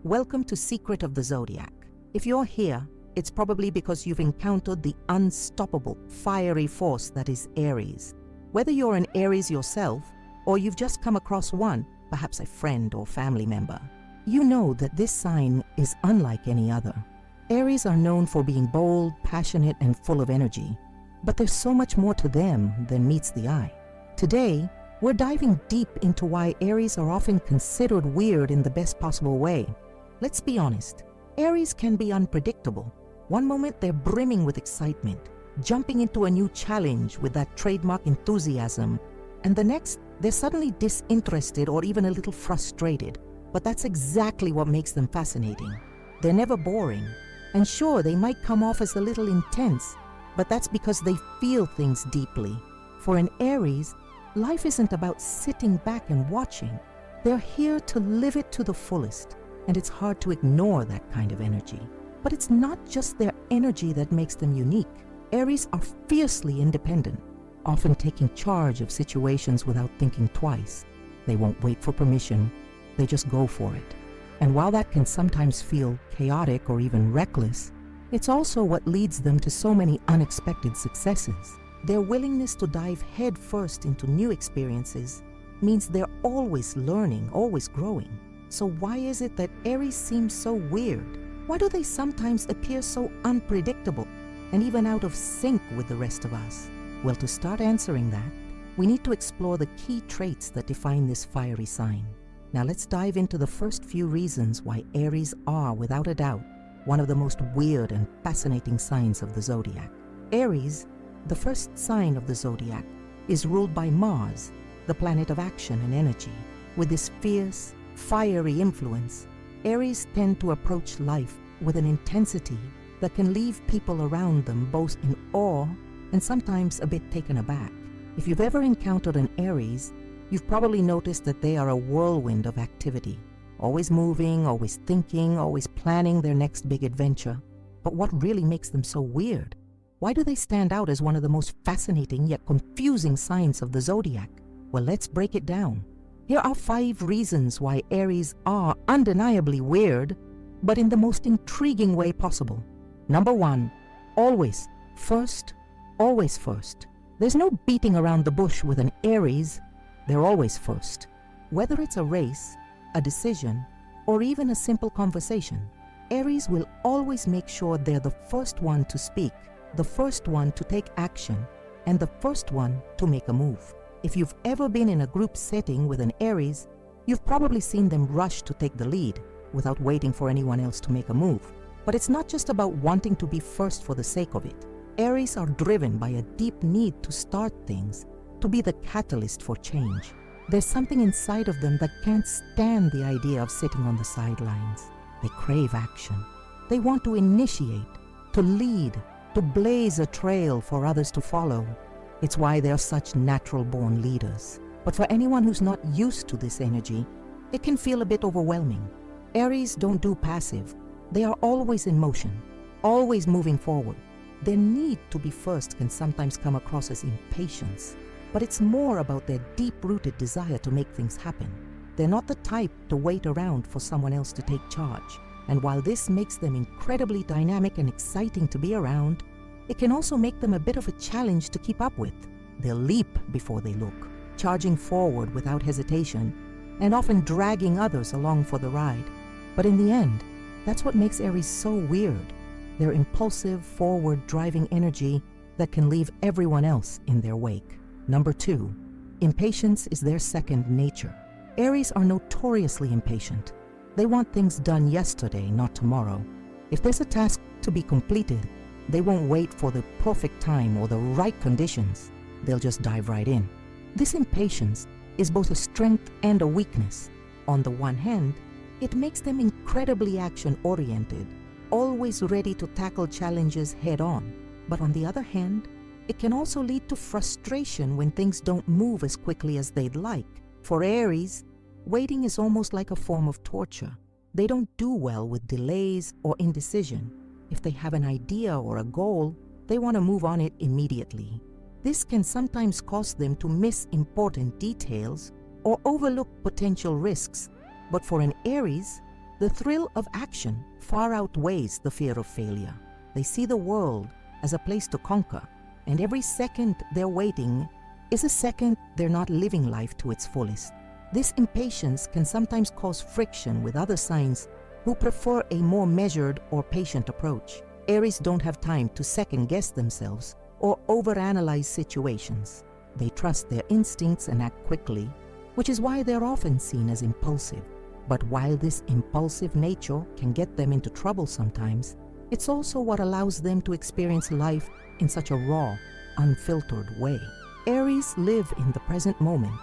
Welcome to Secret of the Zodiac. If you're here, it's probably because you've encountered the unstoppable, fiery force that is Aries. Whether you're an Aries yourself, or you've just come across one, perhaps a friend or family member, you know that this sign is unlike any other. Aries are known for being bold, passionate, and full of energy, but there's so much more to them than meets the eye. Today, we're diving deep into why Aries are often considered weird in the best possible way. Let's be honest, Aries can be unpredictable. One moment they're brimming with excitement, jumping into a new challenge with that trademark enthusiasm, and the next, they're suddenly disinterested or even a little frustrated. But that's exactly what makes them fascinating. They're never boring. And sure, they might come off as a little intense, but that's because they feel things deeply. For an Aries, life isn't about sitting back and watching. They're here to live it to the fullest. And it's hard to ignore that kind of energy. But it's not just their energy that makes them unique. Aries are fiercely independent, often taking charge of situations without thinking twice. They won't wait for permission, they just go for it. And while that can sometimes feel chaotic or even reckless, it's also what leads them to so many unexpected successes. Their willingness to dive headfirst into new experiences means they're always learning, always growing. So why is it that Aries seems so weird? Why do they sometimes appear so unpredictable and even out of sync with the rest of us? Well, to start answering that, we need to explore the key traits that define this fiery sign. Now let's dive into the first few reasons why Aries are, without a doubt, one of the most weird and fascinating signs of the zodiac. Aries, the first sign of the zodiac, is ruled by Mars, the planet of action and energy. With this fierce, fiery influence, Aries tend to approach life with an intensity that can leave people around them both in awe and sometimes a bit taken aback. If you've ever encountered an Aries, you've probably noticed that they are a whirlwind of activity, always moving, always thinking, always planning their next big adventure. But what really makes them so weird? Why do they stand out as one of the most fascinating yet confusing signs of the zodiac? Well, let's break it down. Here are 5 reasons why Aries are undeniably weird, but in the most intriguing way possible. Number 1, always first, always first. There's no beating around the bush with an Aries. They're always first. Whether it's a race, a decision, or even a simple conversation, Aries will always make sure they're the first one to speak, the first one to take action, and the first one to make a move. If you've ever been in a group setting with an Aries, you've probably seen them rush to take the lead without waiting for anyone else to make a move. But it's not just about wanting to be first for the sake of it. Aries are driven by a deep need to start things, to be the catalyst for change. There's something inside of them that can't stand the idea of sitting on the sidelines. They crave action. They want to initiate, to lead, to blaze a trail for others to follow. It's why they're such natural-born leaders. But for anyone who's not used to this energy, it can feel a bit overwhelming. Aries don't do passive. They are always in motion, always moving forward. Their need to be first can sometimes come across as impatience, but it's more about their deep-rooted desire to make things happen. They're not the type to wait around for someone else to take charge. And while this makes them incredibly dynamic and exciting to be around, it can also make them a bit of a challenge to keep up with. They'll leap before they look, charging forward without hesitation, and often dragging others along for the ride. But in the end, that's what makes Aries so weird. Their impulsive, forward-driving energy that can leave everyone else in their wake. Number 2, impatience is their second nature. Aries are notoriously impatient. They want things done yesterday, not tomorrow. If there's a task to be completed, they won't wait for the perfect time or the right conditions. They'll just dive right in. This impatience is both a strength and a weakness. On the one hand, it makes them incredibly action-oriented, always ready to tackle challenges head-on. But on the other hand, it can also lead to frustration when things don't move as quickly as they'd like. For Aries, waiting is almost like a form of torture. They don't do well with delays or indecision. If they have an idea or a goal, they want to move on it immediately. This can sometimes cause them to miss important details or overlook potential risks. But for an Aries, The thrill of action far outweighs the fear of failure. They see the world as a place to conquer, and every second they're waiting is a second they're not living life to its fullest. This impatience can sometimes cause friction with other signs who prefer a more measured or patient approach. Aries don't have time to second-guess themselves or overanalyze situations. They trust their instincts and act quickly, which is why they're often seen as impulsive. But while this impulsive nature can get them into trouble sometimes, it's also what allows them to experience life in such a raw, unfiltered way. Aries live in the present moment,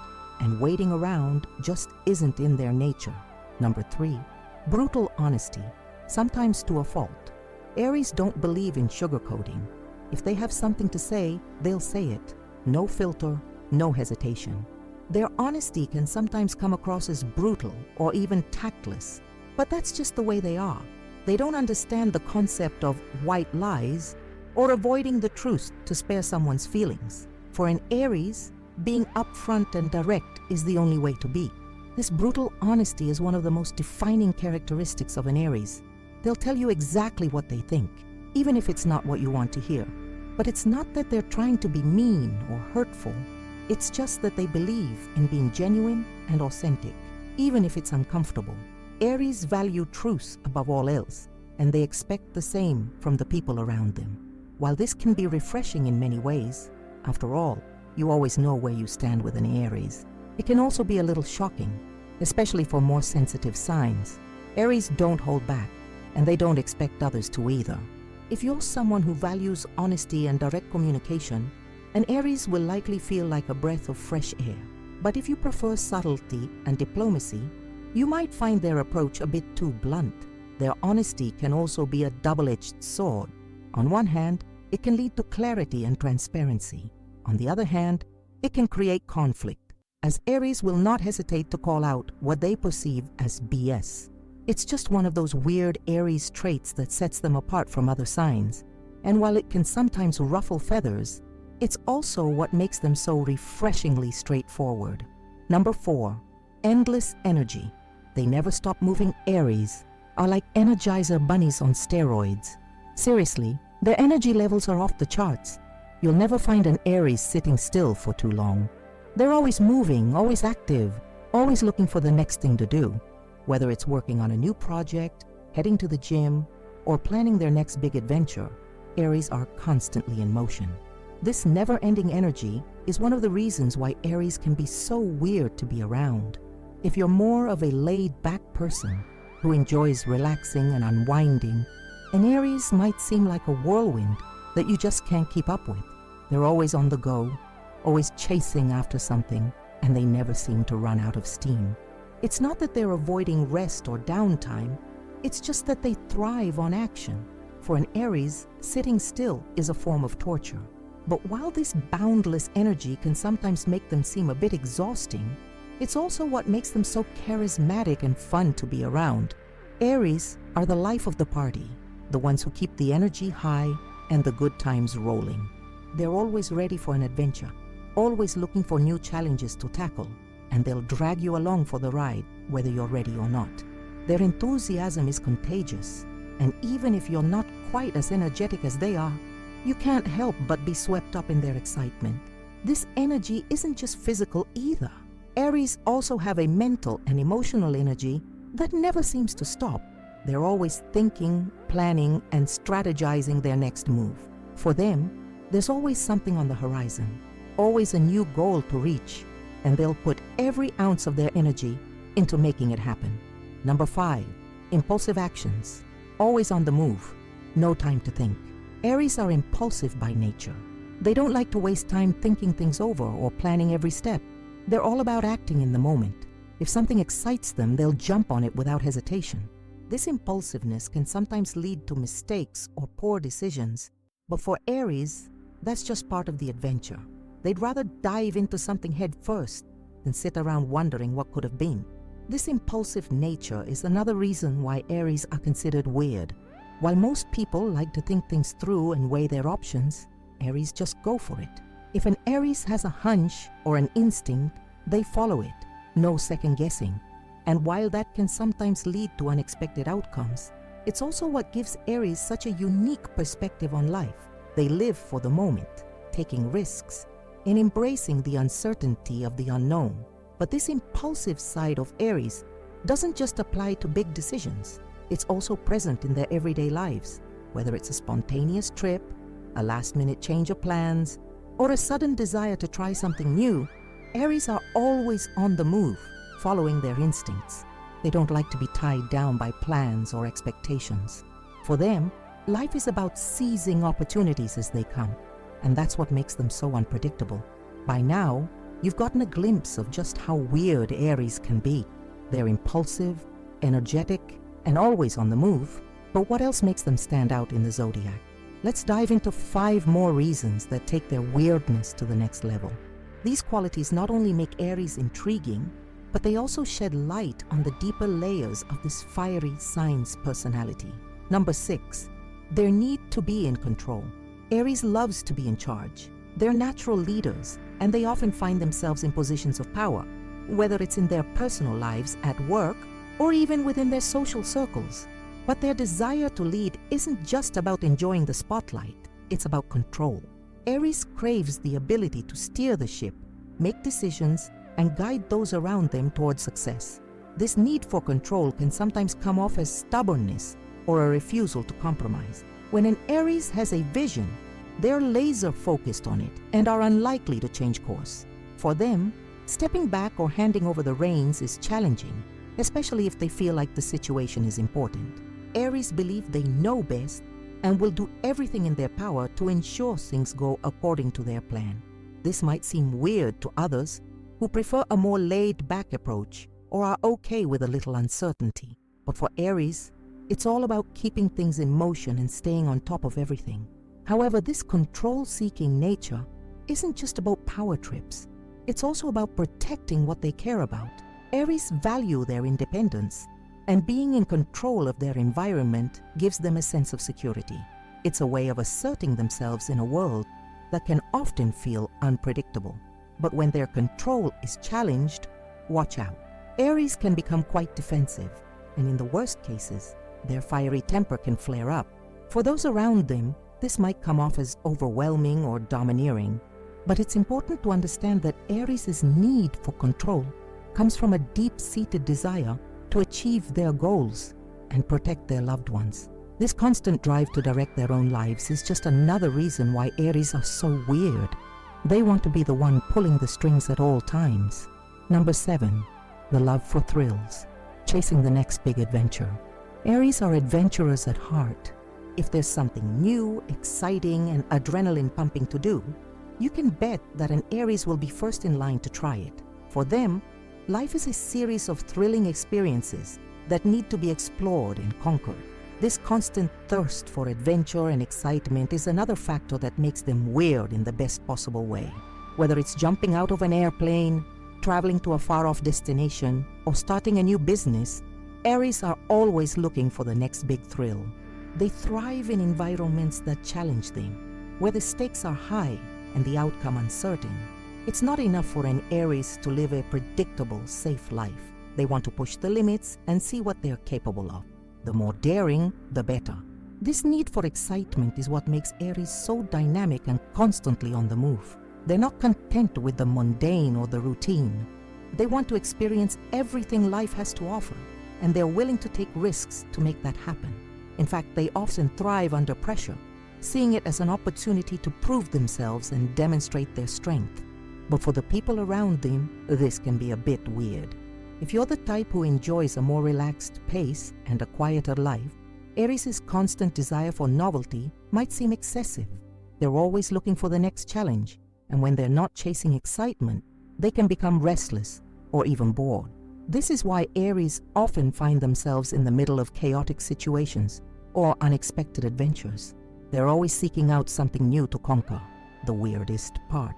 and waiting around just isn't in their nature. Number 3, brutal honesty, sometimes to a fault. Aries don't believe in sugarcoating. If they have something to say, they'll say it. No filter, no hesitation. Their honesty can sometimes come across as brutal or even tactless, but that's just the way they are. They don't understand the concept of white lies or avoiding the truth to spare someone's feelings. For an Aries, being upfront and direct is the only way to be. This brutal honesty is one of the most defining characteristics of an Aries. They'll tell you exactly what they think, even if it's not what you want to hear. But it's not that they're trying to be mean or hurtful. It's just that they believe in being genuine and authentic, even if it's uncomfortable. Aries value truth above all else, and they expect the same from the people around them. While this can be refreshing in many ways, after all, you always know where you stand with an Aries, it can also be a little shocking, especially for more sensitive signs. Aries don't hold back, and they don't expect others to either. If you're someone who values honesty and direct communication, an Aries will likely feel like a breath of fresh air. But if you prefer subtlety and diplomacy, you might find their approach a bit too blunt. Their honesty can also be a double-edged sword. On one hand, it can lead to clarity and transparency. On the other hand, it can create conflict, as Aries will not hesitate to call out what they perceive as BS. It's just one of those weird Aries traits that sets them apart from other signs. And while it can sometimes ruffle feathers, it's also what makes them so refreshingly straightforward. Number 4, endless energy. They never stop moving. Aries are like Energizer bunnies on steroids. Seriously, their energy levels are off the charts. You'll never find an Aries sitting still for too long. They're always moving, always active, always looking for the next thing to do. Whether it's working on a new project, heading to the gym, or planning their next big adventure, Aries are constantly in motion. This never-ending energy is one of the reasons why Aries can be so weird to be around. If you're more of a laid-back person who enjoys relaxing and unwinding, an Aries might seem like a whirlwind that you just can't keep up with. They're always on the go, always chasing after something, and they never seem to run out of steam. It's not that they're avoiding rest or downtime, it's just that they thrive on action. For an Aries, sitting still is a form of torture. But while this boundless energy can sometimes make them seem a bit exhausting, it's also what makes them so charismatic and fun to be around. Aries are the life of the party, the ones who keep the energy high and the good times rolling. They're always ready for an adventure, always looking for new challenges to tackle, and they'll drag you along for the ride, whether you're ready or not. Their enthusiasm is contagious, and even if you're not quite as energetic as they are, you can't help but be swept up in their excitement. This energy isn't just physical either. Aries also have a mental and emotional energy that never seems to stop. They're always thinking, planning, and strategizing their next move. For them, there's always something on the horizon, always a new goal to reach, and they'll put every ounce of their energy into making it happen. Number 5, impulsive actions. Always on the move, no time to think. Aries are impulsive by nature. They don't like to waste time thinking things over or planning every step. They're all about acting in the moment. If something excites them, they'll jump on it without hesitation. This impulsiveness can sometimes lead to mistakes or poor decisions, but for Aries, that's just part of the adventure. They'd rather dive into something head first than sit around wondering what could have been. This impulsive nature is another reason why Aries are considered weird. While most people like to think things through and weigh their options, Aries just go for it. If an Aries has a hunch or an instinct, they follow it. No second guessing. And while that can sometimes lead to unexpected outcomes, it's also what gives Aries such a unique perspective on life. They live for the moment, taking risks, and embracing the uncertainty of the unknown. But this impulsive side of Aries doesn't just apply to big decisions. It's also present in their everyday lives, whether it's a spontaneous trip, a last-minute change of plans, or a sudden desire to try something new. Aries are always on the move, following their instincts. They don't like to be tied down by plans or expectations. For them, life is about seizing opportunities as they come, and that's what makes them so unpredictable. By now, you've gotten a glimpse of just how weird Aries can be. They're impulsive, energetic, and always on the move. But what else makes them stand out in the zodiac? Let's dive into 5 more reasons that take their weirdness to the next level. These qualities not only make Aries intriguing, but they also shed light on the deeper layers of this fiery sign's personality. Number 6, their need to be in control. Aries loves to be in charge. They're natural leaders, and they often find themselves in positions of power, whether it's in their personal lives, at work, or even within their social circles. But their desire to lead isn't just about enjoying the spotlight, it's about control. Aries craves the ability to steer the ship, make decisions, and guide those around them towards success. This need for control can sometimes come off as stubbornness or a refusal to compromise. When an Aries has a vision, they're laser focused on it and are unlikely to change course. For them, stepping back or handing over the reins is challenging, especially if they feel like the situation is important. Aries believe they know best and will do everything in their power to ensure things go according to their plan. This might seem weird to others who prefer a more laid-back approach or are okay with a little uncertainty. But for Aries, it's all about keeping things in motion and staying on top of everything. However, this control-seeking nature isn't just about power trips. It's also about protecting what they care about. Aries value their independence, and being in control of their environment gives them a sense of security. It's a way of asserting themselves in a world that can often feel unpredictable. But when their control is challenged, watch out. Aries can become quite defensive, and in the worst cases, their fiery temper can flare up. For those around them, this might come off as overwhelming or domineering, but it's important to understand that Aries' need for control comes from a deep-seated desire to achieve their goals and protect their loved ones. This constant drive to direct their own lives is just another reason why Aries are so weird. They want to be the one pulling the strings at all times. Number 7, the love for thrills, chasing the next big adventure. Aries are adventurers at heart. If there's something new, exciting, and adrenaline pumping to do, you can bet that an Aries will be first in line to try it. For them, life is a series of thrilling experiences that need to be explored and conquered. This constant thirst for adventure and excitement is another factor that makes them weird in the best possible way. Whether it's jumping out of an airplane, traveling to a far-off destination, or starting a new business, Aries are always looking for the next big thrill. They thrive in environments that challenge them, where the stakes are high and the outcome uncertain. It's not enough for an Aries to live a predictable, safe life. They want to push the limits and see what they're capable of. The more daring, the better. This need for excitement is what makes Aries so dynamic and constantly on the move. They're not content with the mundane or the routine. They want to experience everything life has to offer, and they're willing to take risks to make that happen. In fact, they often thrive under pressure, seeing it as an opportunity to prove themselves and demonstrate their strength. But for the people around them, this can be a bit weird. If you're the type who enjoys a more relaxed pace and a quieter life, Aries' constant desire for novelty might seem excessive. They're always looking for the next challenge, and when they're not chasing excitement, they can become restless or even bored. This is why Aries often find themselves in the middle of chaotic situations or unexpected adventures. They're always seeking out something new to conquer, the weirdest part.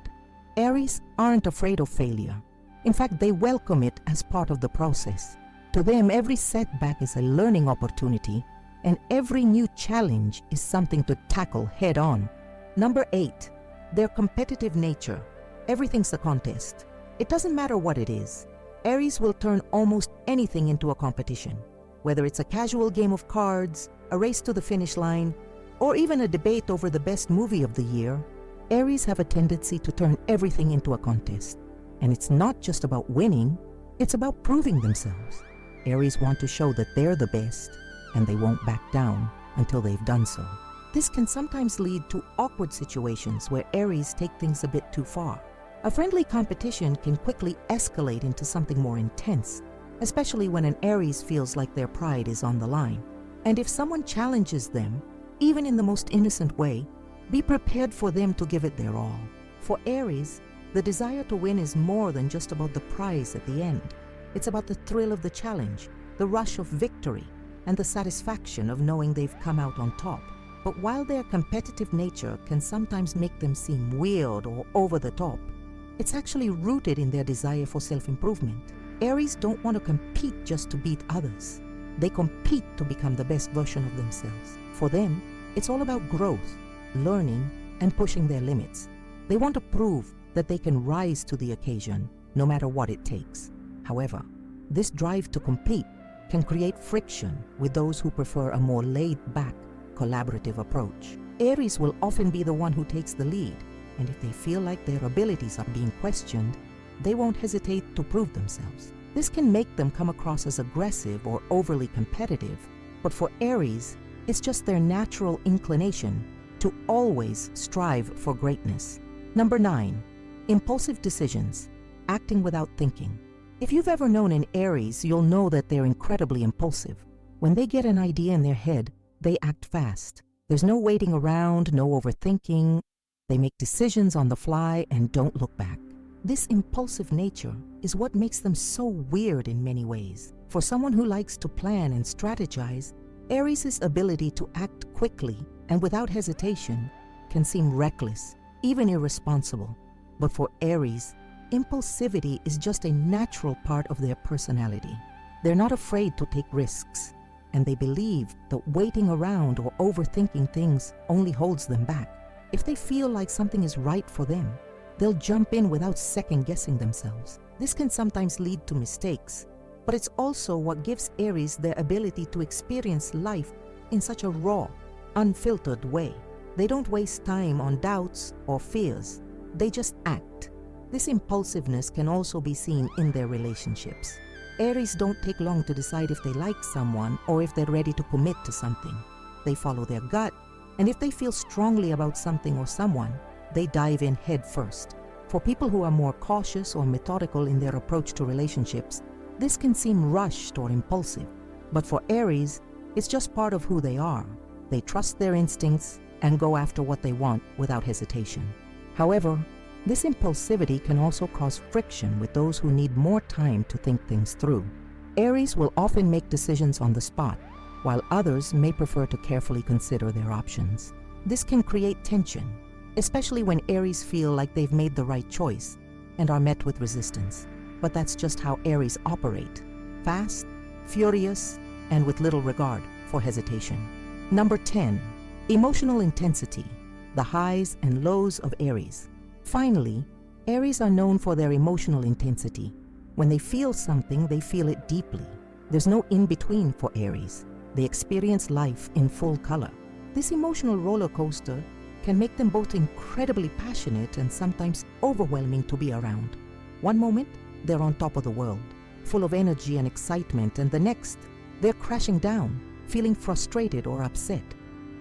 Aries aren't afraid of failure. In fact, they welcome it as part of the process. To them, every setback is a learning opportunity, and every new challenge is something to tackle head-on. Number 8, their competitive nature. Everything's a contest. It doesn't matter what it is. Aries will turn almost anything into a competition. Whether it's a casual game of cards, a race to the finish line, or even a debate over the best movie of the year, Aries have a tendency to turn everything into a contest. And it's not just about winning, it's about proving themselves. Aries want to show that they're the best, and they won't back down until they've done so. This can sometimes lead to awkward situations where Aries take things a bit too far. A friendly competition can quickly escalate into something more intense, especially when an Aries feels like their pride is on the line. And if someone challenges them, even in the most innocent way, be prepared for them to give it their all. For Aries, the desire to win is more than just about the prize at the end. It's about the thrill of the challenge, the rush of victory, and the satisfaction of knowing they've come out on top. But while their competitive nature can sometimes make them seem weird or over the top, it's actually rooted in their desire for self-improvement. Aries don't want to compete just to beat others. They compete to become the best version of themselves. For them, it's all about growth, learning, and pushing their limits. They want to prove that they can rise to the occasion, no matter what it takes. However, this drive to compete can create friction with those who prefer a more laid-back, collaborative approach. Aries will often be the one who takes the lead, and if they feel like their abilities are being questioned, they won't hesitate to prove themselves. This can make them come across as aggressive or overly competitive, but for Aries, it's just their natural inclination to always strive for greatness. Number 9, impulsive decisions, acting without thinking. If you've ever known an Aries, you'll know that they're incredibly impulsive. When they get an idea in their head, they act fast. There's no waiting around, no overthinking. They make decisions on the fly and don't look back. This impulsive nature is what makes them so weird in many ways. For someone who likes to plan and strategize, Aries' ability to act quickly and without hesitation can seem reckless, even irresponsible. But for Aries, impulsivity is just a natural part of their personality. They're not afraid to take risks, and they believe that waiting around or overthinking things only holds them back. If they feel like something is right for them, they'll jump in without second-guessing themselves. This can sometimes lead to mistakes, but it's also what gives Aries their ability to experience life in such a raw, unfiltered way. They don't waste time on doubts or fears. They just act. This impulsiveness can also be seen in their relationships. Aries don't take long to decide if they like someone or if they're ready to commit to something. They follow their gut, and if they feel strongly about something or someone, they dive in head first. For people who are more cautious or methodical in their approach to relationships, this can seem rushed or impulsive. But for Aries, it's just part of who they are. They trust their instincts and go after what they want without hesitation. However, this impulsivity can also cause friction with those who need more time to think things through. Aries will often make decisions on the spot, while others may prefer to carefully consider their options. This can create tension, especially when Aries feel like they've made the right choice and are met with resistance. But that's just how Aries operate: fast, furious, and with little regard for hesitation. Number 10, emotional intensity, the highs and lows of Aries. Finally, Aries are known for their emotional intensity. When they feel something, they feel it deeply. There's no in-between for Aries. They experience life in full color. This emotional roller coaster can make them both incredibly passionate and sometimes overwhelming to be around. One moment, they're on top of the world, full of energy and excitement, and the next, they're crashing down, feeling frustrated or upset.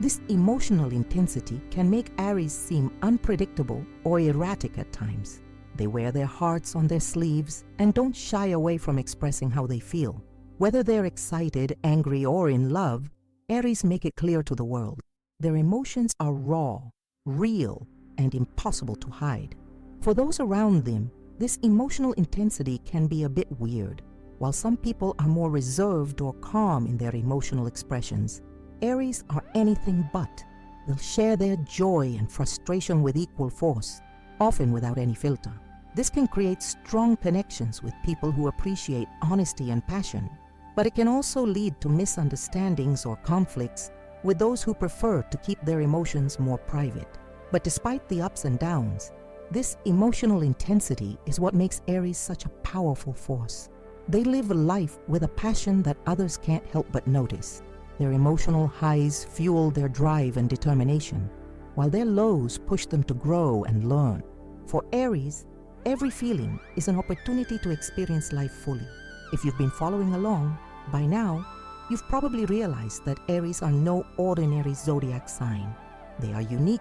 This emotional intensity can make Aries seem unpredictable or erratic at times. They wear their hearts on their sleeves and don't shy away from expressing how they feel. Whether they're excited, angry, or in love, Aries make it clear to the world. Their emotions are raw, real, and impossible to hide. For those around them, this emotional intensity can be a bit weird. While some people are more reserved or calm in their emotional expressions, Aries are anything but. They'll share their joy and frustration with equal force, often without any filter. This can create strong connections with people who appreciate honesty and passion, but it can also lead to misunderstandings or conflicts with those who prefer to keep their emotions more private. But despite the ups and downs, this emotional intensity is what makes Aries such a powerful force. They live a life with a passion that others can't help but notice. Their emotional highs fuel their drive and determination, while their lows push them to grow and learn. For Aries, every feeling is an opportunity to experience life fully. If you've been following along, by now, you've probably realized that Aries are no ordinary zodiac sign. They are unique,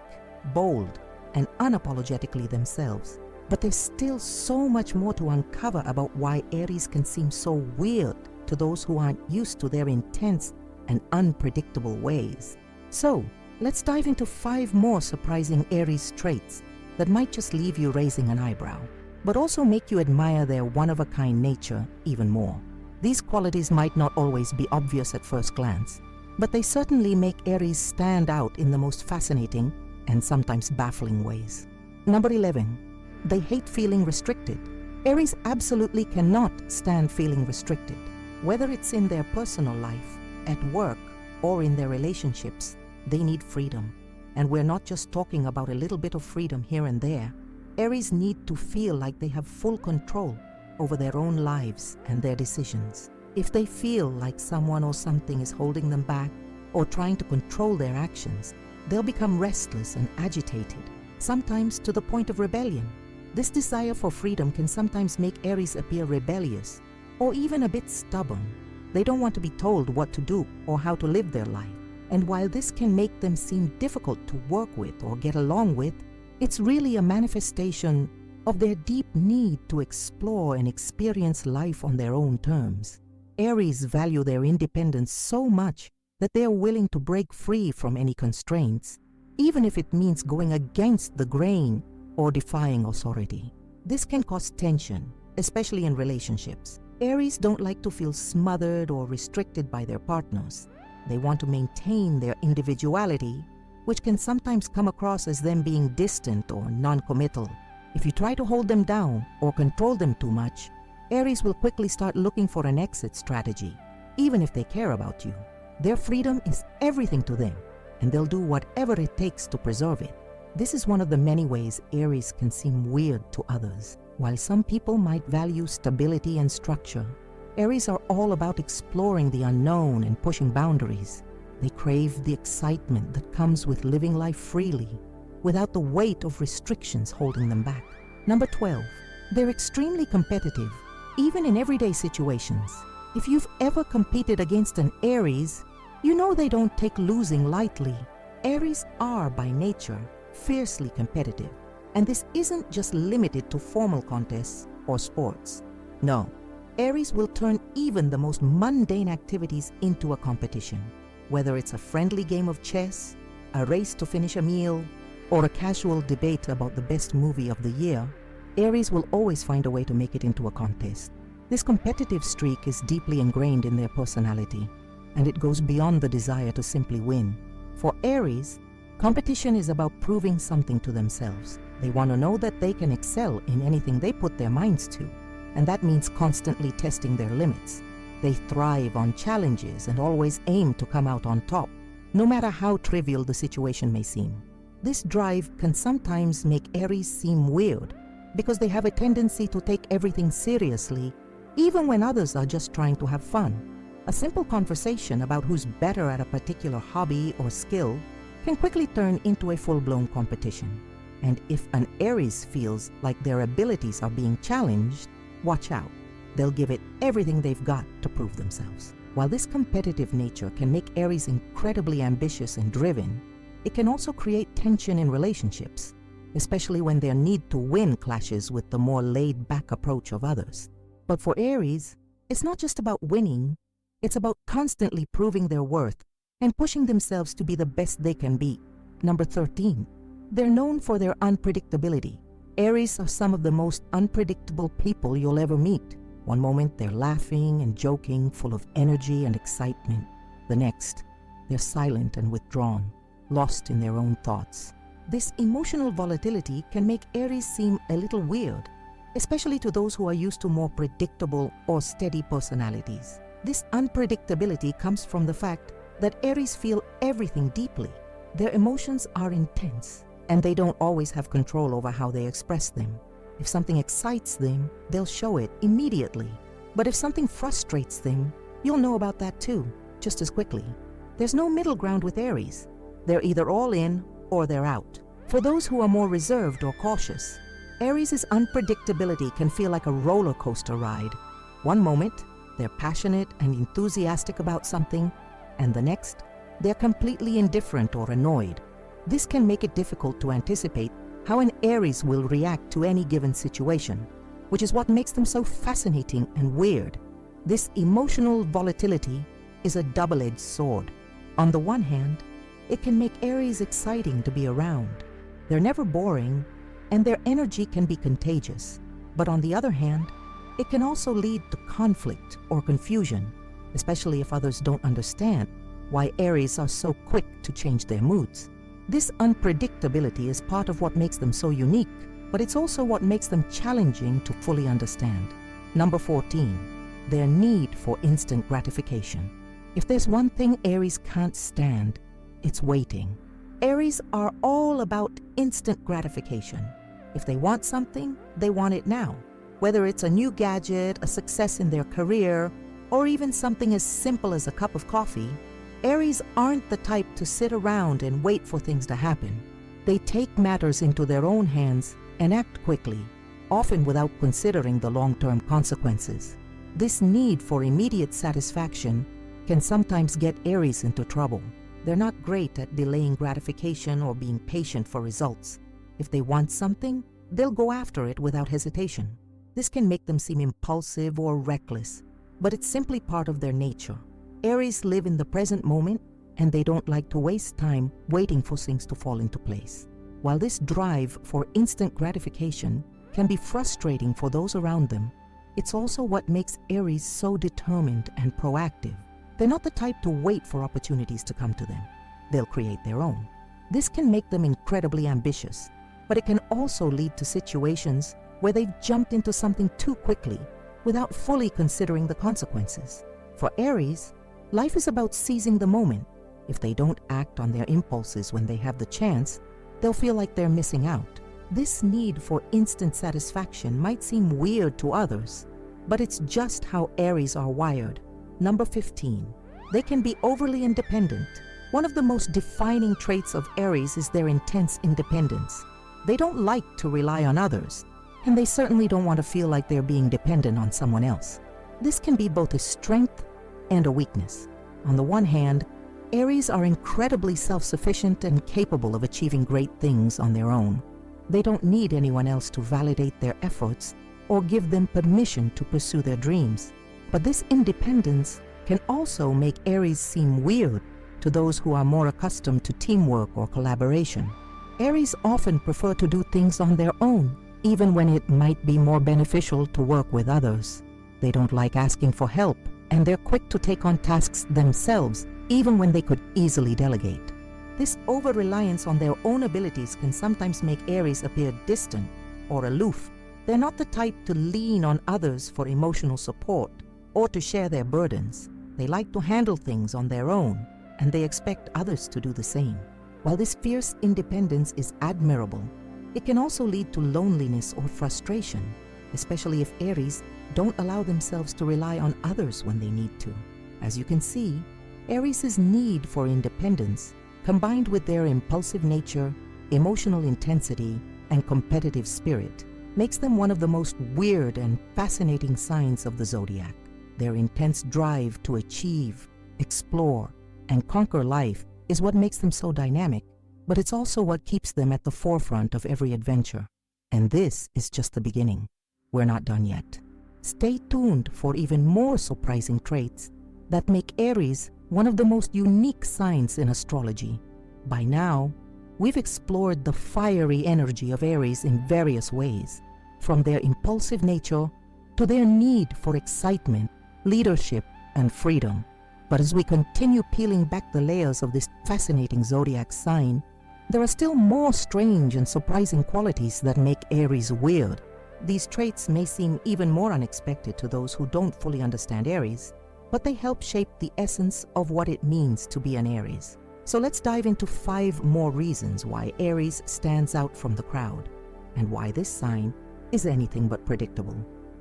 bold, and unapologetically themselves. But there's still so much more to uncover about why Aries can seem so weird to those who aren't used to their intense and unpredictable ways. So, let's dive into 5 more surprising Aries traits that might just leave you raising an eyebrow, but also make you admire their one-of-a-kind nature even more. These qualities might not always be obvious at first glance, but they certainly make Aries stand out in the most fascinating and sometimes baffling ways. Number 11. They hate feeling restricted. Aries absolutely cannot stand feeling restricted. Whether it's in their personal life, at work, or in their relationships, they need freedom. And we're not just talking about a little bit of freedom here and there. Aries need to feel like they have full control over their own lives and their decisions. If they feel like someone or something is holding them back or trying to control their actions, they'll become restless and agitated, sometimes to the point of rebellion. This desire for freedom can sometimes make Aries appear rebellious or even a bit stubborn. They don't want to be told what to do or how to live their life. And while this can make them seem difficult to work with or get along with, it's really a manifestation of their deep need to explore and experience life on their own terms. Aries value their independence so much that they are willing to break free from any constraints, even if it means going against the grain or defying authority. This can cause tension, especially in relationships. Aries don't like to feel smothered or restricted by their partners. They want to maintain their individuality, which can sometimes come across as them being distant or non-committal. If you try to hold them down or control them too much, Aries will quickly start looking for an exit strategy, even if they care about you. Their freedom is everything to them, and they'll do whatever it takes to preserve it. This is one of the many ways Aries can seem weird to others. While some people might value stability and structure, Aries are all about exploring the unknown and pushing boundaries. They crave the excitement that comes with living life freely, without the weight of restrictions holding them back. Number 12. They're extremely competitive, even in everyday situations. If you've ever competed against an Aries, you know they don't take losing lightly. Aries are, by nature, fiercely competitive. And this isn't just limited to formal contests or sports. No, Aries will turn even the most mundane activities into a competition. Whether it's a friendly game of chess, a race to finish a meal, or a casual debate about the best movie of the year, Aries will always find a way to make it into a contest. This competitive streak is deeply ingrained in their personality, and it goes beyond the desire to simply win. For Aries, competition is about proving something to themselves. They want to know that they can excel in anything they put their minds to, and that means constantly testing their limits. They thrive on challenges and always aim to come out on top, no matter how trivial the situation may seem. This drive can sometimes make Aries seem weird because they have a tendency to take everything seriously, even when others are just trying to have fun. A simple conversation about who's better at a particular hobby or skill can quickly turn into a full-blown competition. And if an Aries feels like their abilities are being challenged, watch out. They'll give it everything they've got to prove themselves. While this competitive nature can make Aries incredibly ambitious and driven, it can also create tension in relationships, especially when their need to win clashes with the more laid-back approach of others. But for Aries, it's not just about winning, it's about constantly proving their worth and pushing themselves to be the best they can be. Number 13. They're known for their unpredictability. Aries are some of the most unpredictable people you'll ever meet. One moment they're laughing and joking, full of energy and excitement. The next, they're silent and withdrawn, lost in their own thoughts. This emotional volatility can make Aries seem a little weird, especially to those who are used to more predictable or steady personalities. This unpredictability comes from the fact that Aries feel everything deeply. Their emotions are intense, and they don't always have control over how they express them. If something excites them, they'll show it immediately. But if something frustrates them, you'll know about that too, just as quickly. There's no middle ground with Aries. They're either all in or they're out. For those who are more reserved or cautious, Aries' unpredictability can feel like a roller coaster ride. One moment, they're passionate and enthusiastic about something, and the next, they're completely indifferent or annoyed. This can make it difficult to anticipate how an Aries will react to any given situation, which is what makes them so fascinating and weird. This emotional volatility is a double-edged sword. On the one hand, it can make Aries exciting to be around. They're never boring, and their energy can be contagious. But on the other hand, it can also lead to conflict or confusion, especially if others don't understand why Aries are so quick to change their moods. This unpredictability is part of what makes them so unique, but it's also what makes them challenging to fully understand. Number 14, their need for instant gratification. If there's one thing Aries can't stand, it's waiting. Aries are all about instant gratification. If they want something, they want it now. Whether it's a new gadget, a success in their career, or even something as simple as a cup of coffee, Aries aren't the type to sit around and wait for things to happen. They take matters into their own hands and act quickly, often without considering the long-term consequences. This need for immediate satisfaction can sometimes get Aries into trouble. They're not great at delaying gratification or being patient for results. If they want something, they'll go after it without hesitation. This can make them seem impulsive or reckless, but it's simply part of their nature. Aries live in the present moment, and they don't like to waste time waiting for things to fall into place. While this drive for instant gratification can be frustrating for those around them, it's also what makes Aries so determined and proactive. They're not the type to wait for opportunities to come to them. They'll create their own. This can make them incredibly ambitious, but it can also lead to situations where they've jumped into something too quickly without fully considering the consequences. For Aries, life is about seizing the moment. If they don't act on their impulses when they have the chance, they'll feel like they're missing out. This need for instant satisfaction might seem weird to others, but it's just how Aries are wired. Number 15, they can be overly independent. One of the most defining traits of Aries is their intense independence. They don't like to rely on others, and they certainly don't want to feel like they're being dependent on someone else. This can be both a strength and a weakness. On the one hand, Aries are incredibly self-sufficient and capable of achieving great things on their own. They don't need anyone else to validate their efforts or give them permission to pursue their dreams. But this independence can also make Aries seem weird to those who are more accustomed to teamwork or collaboration. Aries often prefer to do things on their own, even when it might be more beneficial to work with others. They don't like asking for help, and they're quick to take on tasks themselves, even when they could easily delegate. This over-reliance on their own abilities can sometimes make Aries appear distant or aloof. They're not the type to lean on others for emotional support or to share their burdens. They like to handle things on their own, and they expect others to do the same. While this fierce independence is admirable, it can also lead to loneliness or frustration, especially if Aries don't allow themselves to rely on others when they need to. As you can see, Aries' need for independence, combined with their impulsive nature, emotional intensity, and competitive spirit, makes them one of the most weird and fascinating signs of the zodiac. Their intense drive to achieve, explore, and conquer life is what makes them so dynamic, but it's also what keeps them at the forefront of every adventure. And this is just the beginning. We're not done yet. Stay tuned for even more surprising traits that make Aries one of the most unique signs in astrology. By now, we've explored the fiery energy of Aries in various ways, from their impulsive nature to their need for excitement, leadership, and freedom. But as we continue peeling back the layers of this fascinating zodiac sign, there are still more strange and surprising qualities that make Aries weird. These traits may seem even more unexpected to those who don't fully understand Aries, but they help shape the essence of what it means to be an Aries. So let's dive into 5 more reasons why Aries stands out from the crowd, and why this sign is anything but predictable.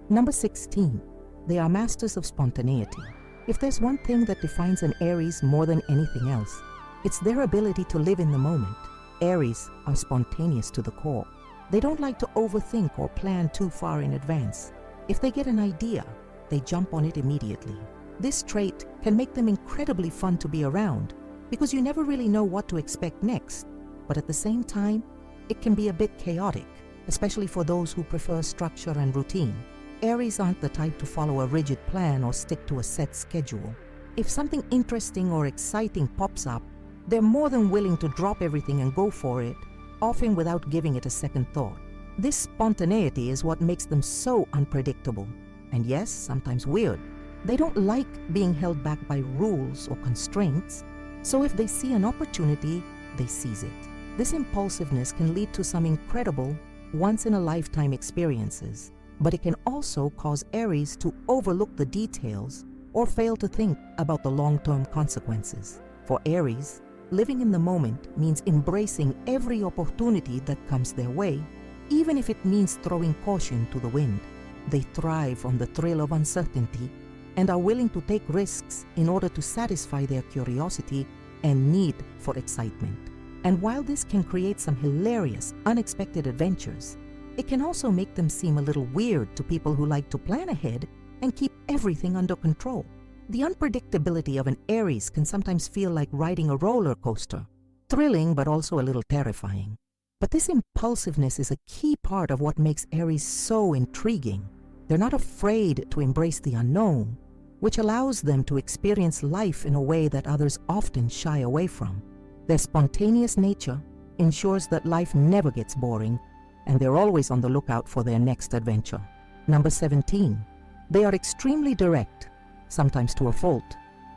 Number 16. They are masters of spontaneity. If there's one thing that defines an Aries more than anything else, it's their ability to live in the moment. Aries are spontaneous to the core. They don't like to overthink or plan too far in advance. If they get an idea, they jump on it immediately. This trait can make them incredibly fun to be around because you never really know what to expect next, but at the same time, it can be a bit chaotic, especially for those who prefer structure and routine. Aries aren't the type to follow a rigid plan or stick to a set schedule. If something interesting or exciting pops up, they're more than willing to drop everything and go for it, often without giving it a second thought. This spontaneity is what makes them so unpredictable, and yes, sometimes weird. They don't like being held back by rules or constraints, so if they see an opportunity, they seize it. This impulsiveness can lead to some incredible, once-in-a-lifetime experiences, but it can also cause Aries to overlook the details or fail to think about the long-term consequences. For Aries, living in the moment means embracing every opportunity that comes their way, even if it means throwing caution to the wind. They thrive on the thrill of uncertainty and are willing to take risks in order to satisfy their curiosity and need for excitement. And while this can create some hilarious, unexpected adventures, it can also make them seem a little weird to people who like to plan ahead and keep everything under control. The unpredictability of an Aries can sometimes feel like riding a roller coaster, thrilling but also a little terrifying. But this impulsiveness is a key part of what makes Aries so intriguing. They're not afraid to embrace the unknown, which allows them to experience life in a way that others often shy away from. Their spontaneous nature ensures that life never gets boring, and they're always on the lookout for their next adventure. Number 17. They are extremely direct, sometimes to a fault.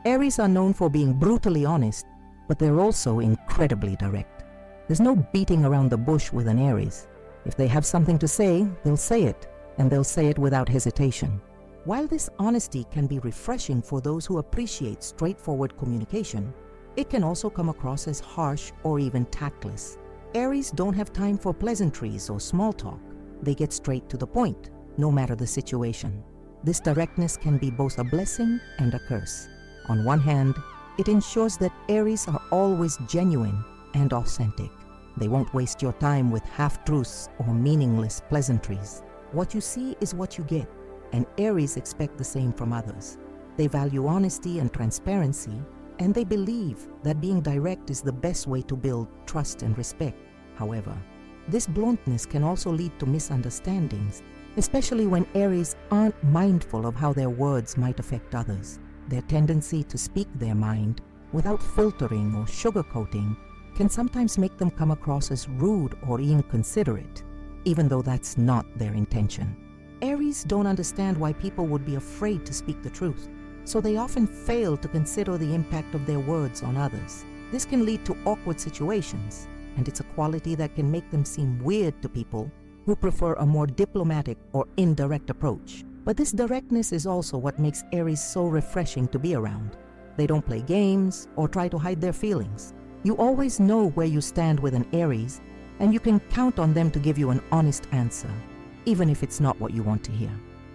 Aries are known for being brutally honest, but they're also incredibly direct. There's no beating around the bush with an Aries. If they have something to say, they'll say it, and they'll say it without hesitation. While this honesty can be refreshing for those who appreciate straightforward communication, it can also come across as harsh or even tactless. Aries don't have time for pleasantries or small talk. They get straight to the point, no matter the situation. This directness can be both a blessing and a curse. On one hand, it ensures that Aries are always genuine and authentic. They won't waste your time with half-truths or meaningless pleasantries. What you see is what you get, and Aries expect the same from others. They value honesty and transparency, and they believe that being direct is the best way to build trust and respect. However, this bluntness can also lead to misunderstandings, especially when Aries aren't mindful of how their words might affect others. Their tendency to speak their mind without filtering or sugarcoating can sometimes make them come across as rude or inconsiderate, even though that's not their intention. Aries don't understand why people would be afraid to speak the truth, so they often fail to consider the impact of their words on others. This can lead to awkward situations, and it's a quality that can make them seem weird to people who prefer a more diplomatic or indirect approach. But this directness is also what makes Aries so refreshing to be around. They don't play games or try to hide their feelings. You always know where you stand with an Aries, and you can count on them to give you an honest answer, even if it's not what you want to hear.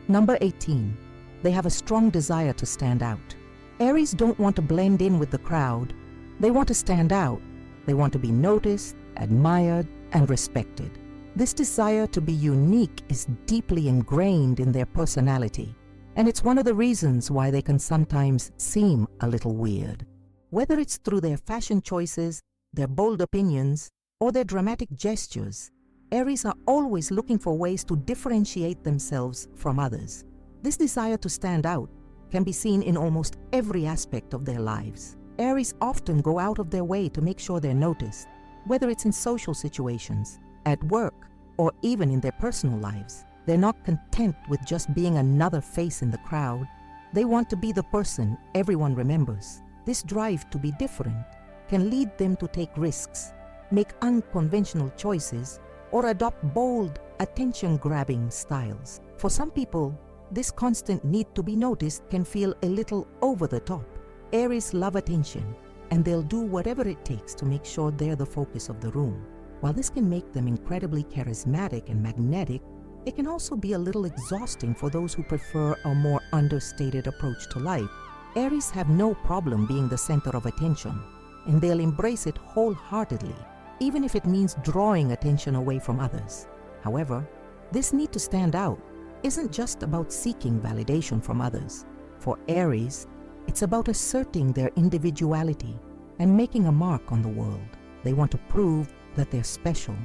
Number 18. They have a strong desire to stand out. Aries don't want to blend in with the crowd. They want to stand out. They want to be noticed, admired, and respected. This desire to be unique is deeply ingrained in their personality, and it's one of the reasons why they can sometimes seem a little weird. Whether it's through their fashion choices, their bold opinions, or their dramatic gestures, Aries are always looking for ways to differentiate themselves from others. This desire to stand out can be seen in almost every aspect of their lives. Aries often go out of their way to make sure they're noticed, whether it's in social situations, at work, or even in their personal lives. They're not content with just being another face in the crowd. They want to be the person everyone remembers. This drive to be different can lead them to take risks, make unconventional choices, or adopt bold, attention-grabbing styles. For some people, this constant need to be noticed can feel a little over the top. Aries love attention, and they'll do whatever it takes to make sure they're the focus of the room. While this can make them incredibly charismatic and magnetic, It can also be a little exhausting for those who prefer a more understated approach to life. Aries have no problem being the center of attention, and they'll embrace it wholeheartedly, even if it means drawing attention away from others. However, this need to stand out isn't just about seeking validation from others. For Aries, it's about asserting their individuality and making a mark on the world. They want to prove that they're special,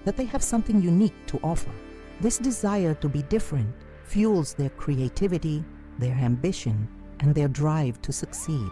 that they have something unique to offer. This desire to be different fuels their creativity, their ambition, and their drive to succeed.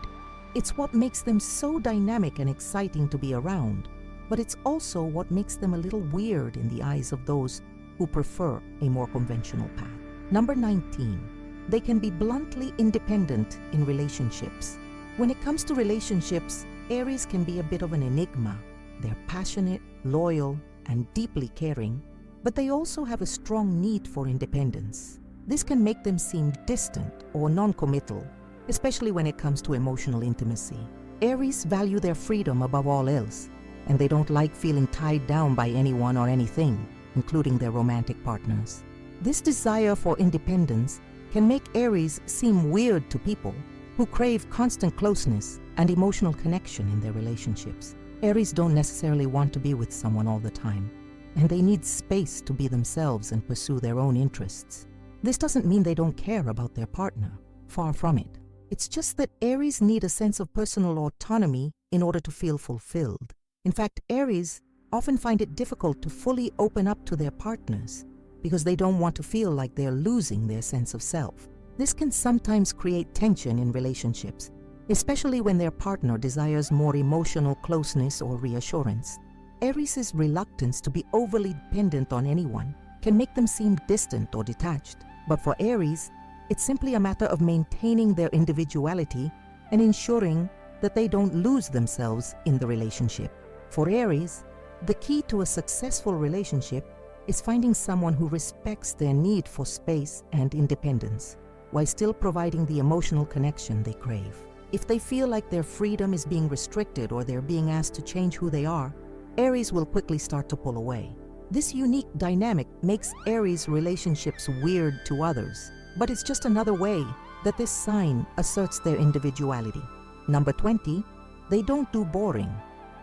It's what makes them so dynamic and exciting to be around, but it's also what makes them a little weird in the eyes of those who prefer a more conventional path. Number 19, they can be bluntly independent in relationships. When it comes to relationships, Aries can be a bit of an enigma. They're passionate, loyal, and deeply caring, but they also have a strong need for independence. This can make them seem distant or non-committal, especially when it comes to emotional intimacy. Aries value their freedom above all else, and they don't like feeling tied down by anyone or anything, including their romantic partners. This desire for independence can make Aries seem weird to people who crave constant closeness and emotional connection in their relationships. Aries don't necessarily want to be with someone all the time, and they need space to be themselves and pursue their own interests. This doesn't mean they don't care about their partner. Far from it. It's just that Aries need a sense of personal autonomy in order to feel fulfilled. In fact, Aries often find it difficult to fully open up to their partners because they don't want to feel like they're losing their sense of self. This can sometimes create tension in relationships, especially when their partner desires more emotional closeness or reassurance. Aries' reluctance to be overly dependent on anyone can make them seem distant or detached. But for Aries, it's simply a matter of maintaining their individuality and ensuring that they don't lose themselves in the relationship. For Aries, the key to a successful relationship is finding someone who respects their need for space and independence, while still providing the emotional connection they crave. If they feel like their freedom is being restricted or they're being asked to change who they are, Aries will quickly start to pull away. This unique dynamic makes Aries relationships weird to others, but it's just another way that this sign asserts their individuality. Number 20, they don't do boring.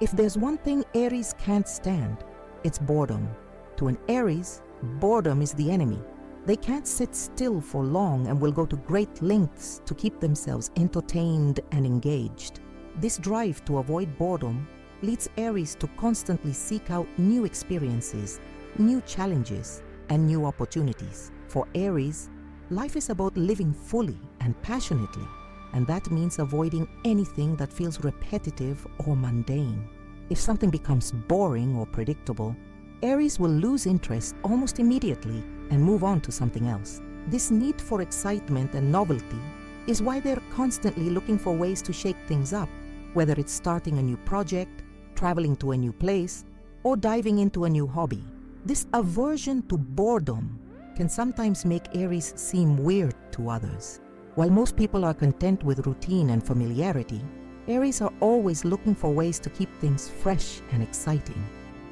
If there's one thing Aries can't stand, it's boredom. To an Aries, boredom is the enemy. They can't sit still for long and will go to great lengths to keep themselves entertained and engaged. This drive to avoid boredom leads Aries to constantly seek out new experiences, new challenges, and new opportunities. For Aries, life is about living fully and passionately, and that means avoiding anything that feels repetitive or mundane. If something becomes boring or predictable, Aries will lose interest almost immediately and move on to something else. This need for excitement and novelty is why they're constantly looking for ways to shake things up, whether it's starting a new project, traveling to a new place, or diving into a new hobby. This aversion to boredom can sometimes make Aries seem weird to others. While most people are content with routine and familiarity, Aries are always looking for ways to keep things fresh and exciting.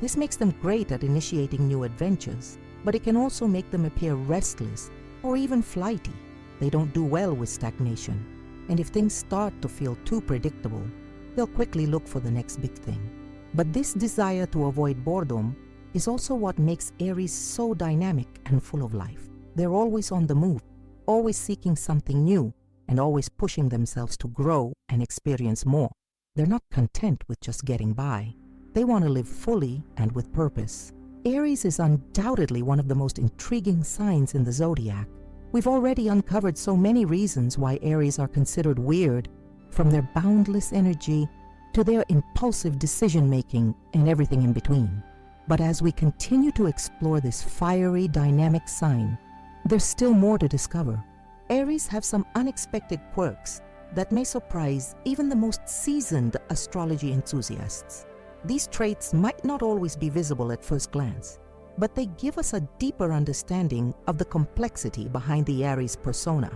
This makes them great at initiating new adventures, but it can also make them appear restless or even flighty. They don't do well with stagnation, and if things start to feel too predictable, they'll quickly look for the next big thing. But this desire to avoid boredom is also what makes Aries so dynamic and full of life. They're always on the move, always seeking something new, and always pushing themselves to grow and experience more. They're not content with just getting by. They want to live fully and with purpose. Aries is undoubtedly one of the most intriguing signs in the zodiac. We've already uncovered so many reasons why Aries are considered weird, from their boundless energy to their impulsive decision-making and everything in between. But as we continue to explore this fiery, dynamic sign, there's still more to discover. Aries have some unexpected quirks that may surprise even the most seasoned astrology enthusiasts. These traits might not always be visible at first glance, but they give us a deeper understanding of the complexity behind the Aries persona.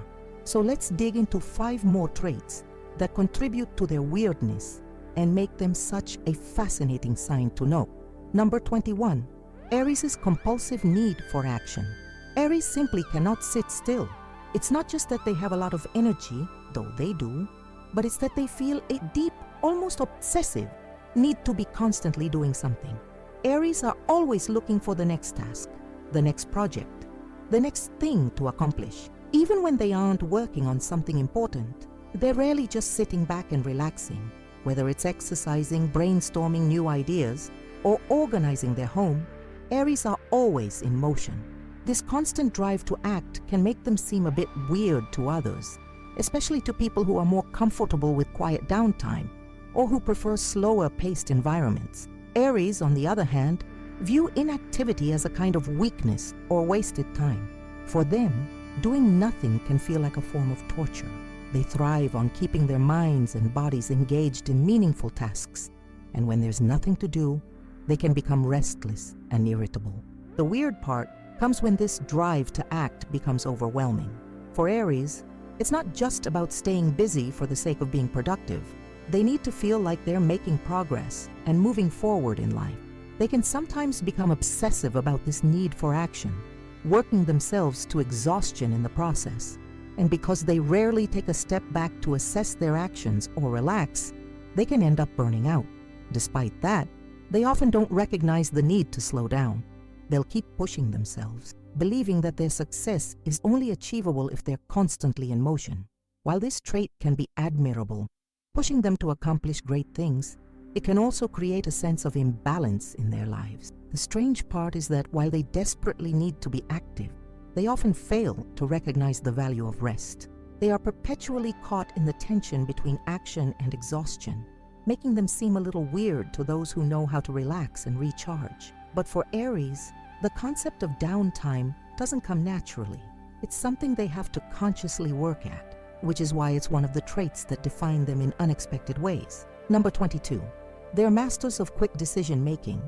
So let's dig into 5 more traits that contribute to their weirdness and make them such a fascinating sign to know. Number 21, Aries' compulsive need for action. Aries simply cannot sit still. It's not just that they have a lot of energy, though they do, but it's that they feel a deep, almost obsessive need to be constantly doing something. Aries are always looking for the next task, the next project, the next thing to accomplish. Even when they aren't working on something important, they're rarely just sitting back and relaxing. Whether it's exercising, brainstorming new ideas, or organizing their home, Aries are always in motion. This constant drive to act can make them seem a bit weird to others, especially to people who are more comfortable with quiet downtime or who prefer slower-paced environments. Aries, on the other hand, view inactivity as a kind of weakness or wasted time. For them, doing nothing can feel like a form of torture. They thrive on keeping their minds and bodies engaged in meaningful tasks, and when there's nothing to do, they can become restless and irritable. The weird part comes when this drive to act becomes overwhelming. For Aries, it's not just about staying busy for the sake of being productive. They need to feel like they're making progress and moving forward in life. They can sometimes become obsessive about this need for action, working themselves to exhaustion in the process. And because they rarely take a step back to assess their actions or relax, they can end up burning out. Despite that, they often don't recognize the need to slow down. They'll keep pushing themselves, believing that their success is only achievable if they're constantly in motion. While this trait can be admirable, pushing them to accomplish great things, it can also create a sense of imbalance in their lives. The strange part is that while they desperately need to be active, they often fail to recognize the value of rest. They are perpetually caught in the tension between action and exhaustion, making them seem a little weird to those who know how to relax and recharge. But for Aries, the concept of downtime doesn't come naturally. It's something they have to consciously work at, which is why it's one of the traits that define them in unexpected ways. Number 22. They're masters of quick decision-making,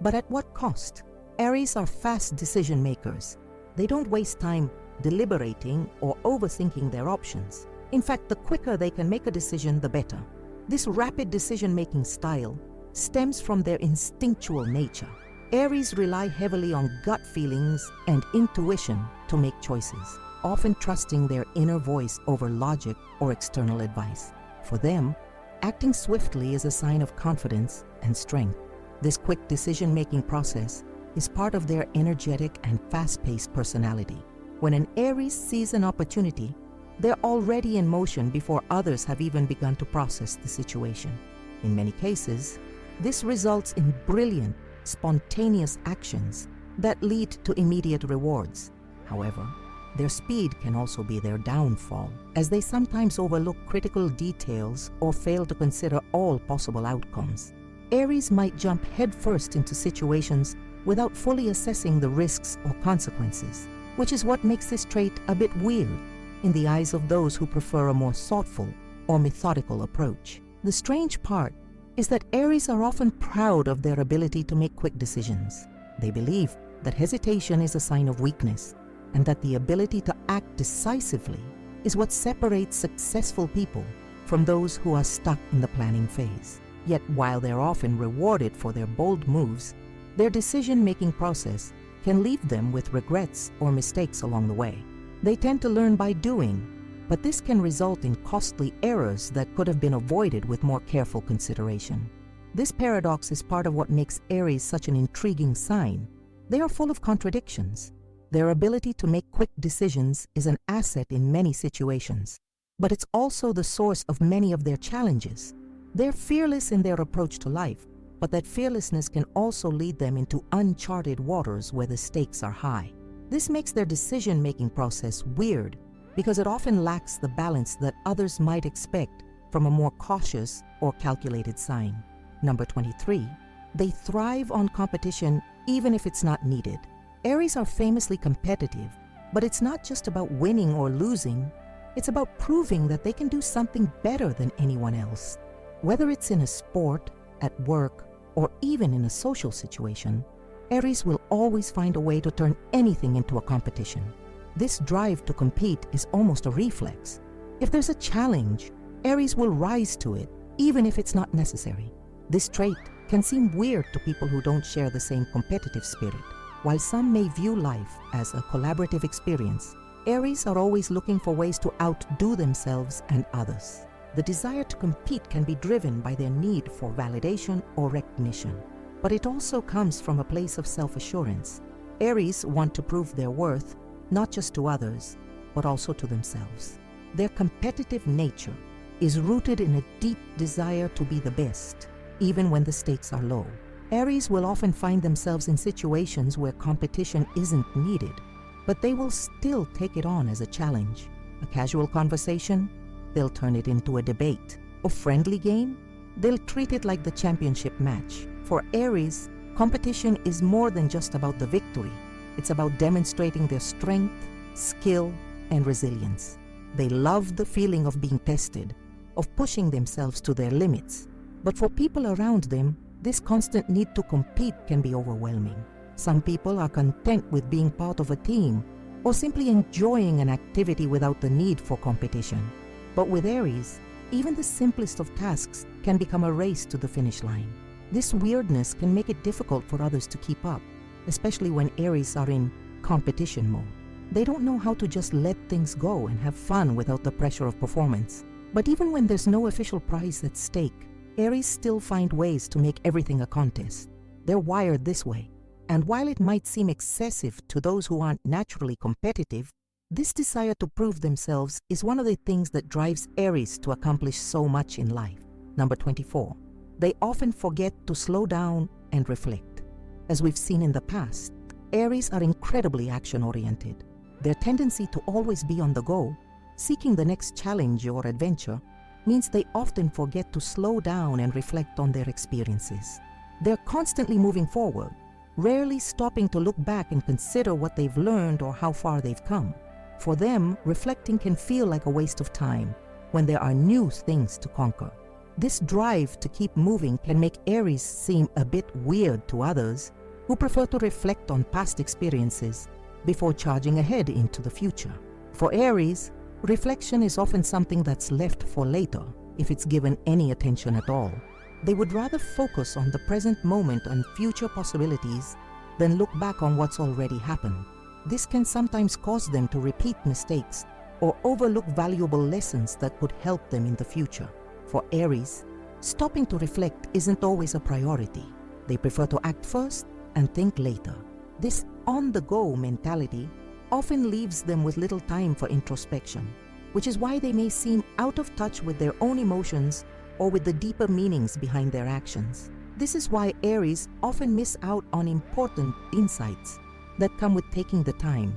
but at what cost? Aries are fast decision makers. They don't waste time deliberating or overthinking their options. In fact, the quicker they can make a decision, the better. This rapid decision-making style stems from their instinctual nature. Aries rely heavily on gut feelings and intuition to make choices, often trusting their inner voice over logic or external advice. For them, acting swiftly is a sign of confidence and strength. This quick decision-making process is part of their energetic and fast-paced personality. When an Aries sees an opportunity, they're already in motion before others have even begun to process the situation. In many cases, this results in brilliant, spontaneous actions that lead to immediate rewards. However, their speed can also be their downfall, as they sometimes overlook critical details or fail to consider all possible outcomes. Aries might jump headfirst into situations without fully assessing the risks or consequences, which is what makes this trait a bit weird in the eyes of those who prefer a more thoughtful or methodical approach. The strange part is that Aries are often proud of their ability to make quick decisions. They believe that hesitation is a sign of weakness, and that the ability to act decisively is what separates successful people from those who are stuck in the planning phase. Yet while they're often rewarded for their bold moves, their decision-making process can leave them with regrets or mistakes along the way. They tend to learn by doing, but this can result in costly errors that could have been avoided with more careful consideration. This paradox is part of what makes Aries such an intriguing sign. They are full of contradictions. Their ability to make quick decisions is an asset in many situations, but it's also the source of many of their challenges. They're fearless in their approach to life, but that fearlessness can also lead them into uncharted waters where the stakes are high. This makes their decision-making process weird because it often lacks the balance that others might expect from a more cautious or calculated sign. Number 23. They thrive on competition even if it's not needed. Aries are famously competitive, but it's not just about winning or losing. It's about proving that they can do something better than anyone else. Whether it's in a sport, at work, or even in a social situation, Aries will always find a way to turn anything into a competition. This drive to compete is almost a reflex. If there's a challenge, Aries will rise to it, even if it's not necessary. This trait can seem weird to people who don't share the same competitive spirit. While some may view life as a collaborative experience, Aries are always looking for ways to outdo themselves and others. The desire to compete can be driven by their need for validation or recognition, but it also comes from a place of self-assurance. Aries want to prove their worth not just to others, but also to themselves. Their competitive nature is rooted in a deep desire to be the best, even when the stakes are low. Aries will often find themselves in situations where competition isn't needed, but they will still take it on as a challenge. A casual conversation, they'll turn it into a debate. A friendly game, they'll treat it like the championship match. For Aries, competition is more than just about the victory. It's about demonstrating their strength, skill, and resilience. They love the feeling of being tested, of pushing themselves to their limits. But for people around them, this constant need to compete can be overwhelming. Some people are content with being part of a team or simply enjoying an activity without the need for competition. But with Aries, even the simplest of tasks can become a race to the finish line. This weirdness can make it difficult for others to keep up, especially when Aries are in competition mode. They don't know how to just let things go and have fun without the pressure of performance. But even when there's no official prize at stake, Aries still find ways to make everything a contest. They're wired this way. And while it might seem excessive to those who aren't naturally competitive, this desire to prove themselves is one of the things that drives Aries to accomplish so much in life. Number 24. They often forget to slow down and reflect. As we've seen in the past, Aries are incredibly action-oriented. Their tendency to always be on the go, seeking the next challenge or adventure, means they often forget to slow down and reflect on their experiences. They're constantly moving forward, rarely stopping to look back and consider what they've learned or how far they've come. For them, reflecting can feel like a waste of time when there are new things to conquer. This drive to keep moving can make Aries seem a bit weird to others who prefer to reflect on past experiences before charging ahead into the future. For Aries, reflection is often something that's left for later, if it's given any attention at all. They would rather focus on the present moment and future possibilities than look back on what's already happened. This can sometimes cause them to repeat mistakes or overlook valuable lessons that could help them in the future. For Aries, stopping to reflect isn't always a priority. They prefer to act first and think later. This on-the-go mentality often leaves them with little time for introspection, which is why they may seem out of touch with their own emotions or with the deeper meanings behind their actions. This is why Aries often miss out on important insights that come with taking the time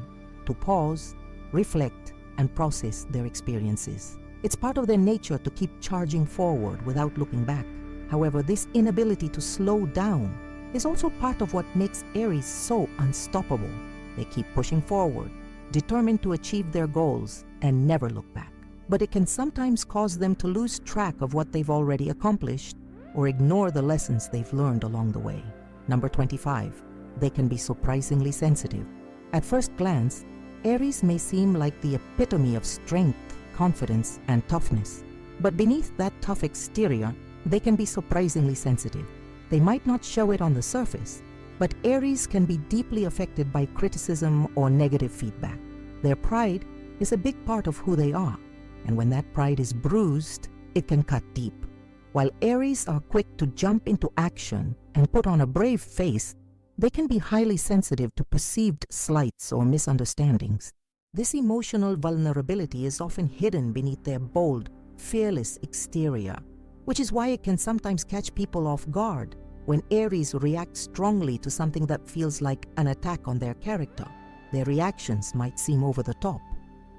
to pause, reflect, and process their experiences. It's part of their nature to keep charging forward without looking back. However, this inability to slow down is also part of what makes Aries so unstoppable. They keep pushing forward, determined to achieve their goals and never look back. But it can sometimes cause them to lose track of what they've already accomplished or ignore the lessons they've learned along the way. Number 25. They can be surprisingly sensitive. At first glance, Aries may seem like the epitome of strength, confidence, and toughness. But beneath that tough exterior, they can be surprisingly sensitive. They might not show it on the surface, but Aries can be deeply affected by criticism or negative feedback. Their pride is a big part of who they are, and when that pride is bruised, it can cut deep. While Aries are quick to jump into action and put on a brave face, they can be highly sensitive to perceived slights or misunderstandings. This emotional vulnerability is often hidden beneath their bold, fearless exterior, which is why it can sometimes catch people off guard when Aries react strongly to something that feels like an attack on their character. Their reactions might seem over the top,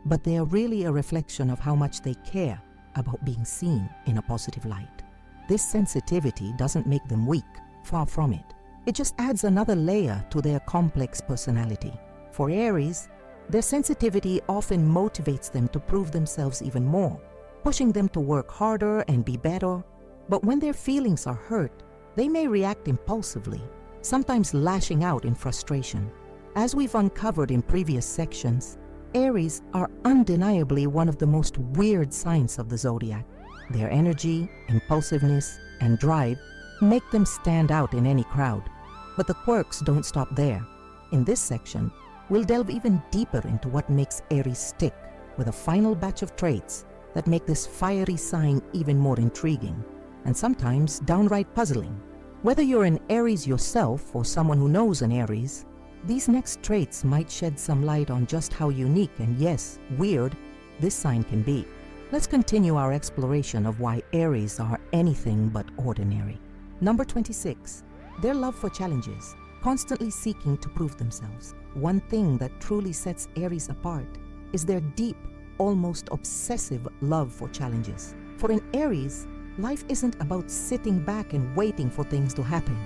but they are really a reflection of how much they care about being seen in a positive light. This sensitivity doesn't make them weak, far from it. It just adds another layer to their complex personality. For Aries, their sensitivity often motivates them to prove themselves even more, pushing them to work harder and be better. But when their feelings are hurt, they may react impulsively, sometimes lashing out in frustration. As we've uncovered in previous sections, Aries are undeniably one of the most weird signs of the zodiac. Their energy, impulsiveness, and drive make them stand out in any crowd. But the quirks don't stop there. In this section, we'll delve even deeper into what makes Aries stick, with a final batch of traits that make this fiery sign even more intriguing, and sometimes downright puzzling. Whether you're an Aries yourself or someone who knows an Aries, these next traits might shed some light on just how unique and, yes, weird this sign can be. Let's continue our exploration of why Aries are anything but ordinary. Number 26. Their love for challenges, constantly seeking to prove themselves. One thing that truly sets Aries apart is their deep, almost obsessive love for challenges. For an Aries, life isn't about sitting back and waiting for things to happen.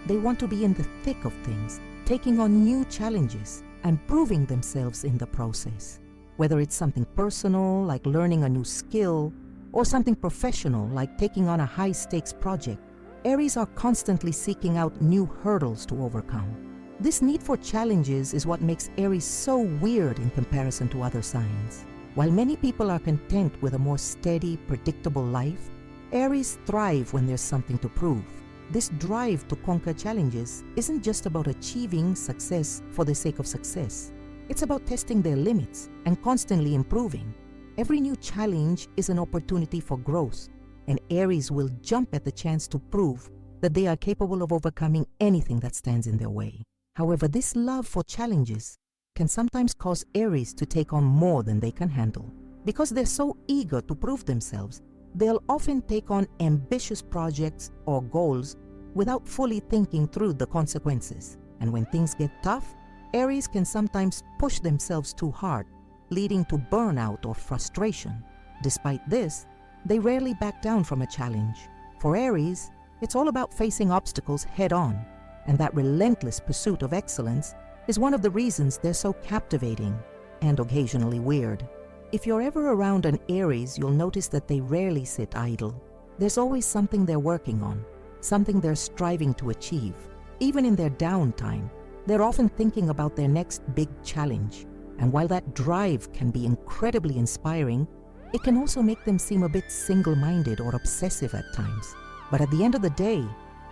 They want to be in the thick of things, taking on new challenges and proving themselves in the process. Whether it's something personal, like learning a new skill, or something professional, like taking on a high-stakes project, Aries are constantly seeking out new hurdles to overcome. This need for challenges is what makes Aries so weird in comparison to other signs. While many people are content with a more steady, predictable life, Aries thrive when there's something to prove. This drive to conquer challenges isn't just about achieving success for the sake of success. It's about testing their limits and constantly improving. Every new challenge is an opportunity for growth, and Aries will jump at the chance to prove that they are capable of overcoming anything that stands in their way. However, this love for challenges can sometimes cause Aries to take on more than they can handle. Because they're so eager to prove themselves, they'll often take on ambitious projects or goals without fully thinking through the consequences. And when things get tough, Aries can sometimes push themselves too hard, leading to burnout or frustration. Despite this, they rarely back down from a challenge. For Aries, it's all about facing obstacles head-on, and that relentless pursuit of excellence is one of the reasons they're so captivating and occasionally weird. If you're ever around an Aries, you'll notice that they rarely sit idle. There's always something they're working on, something they're striving to achieve. Even in their downtime, they're often thinking about their next big challenge. And while that drive can be incredibly inspiring, it can also make them seem a bit single-minded or obsessive at times. But at the end of the day,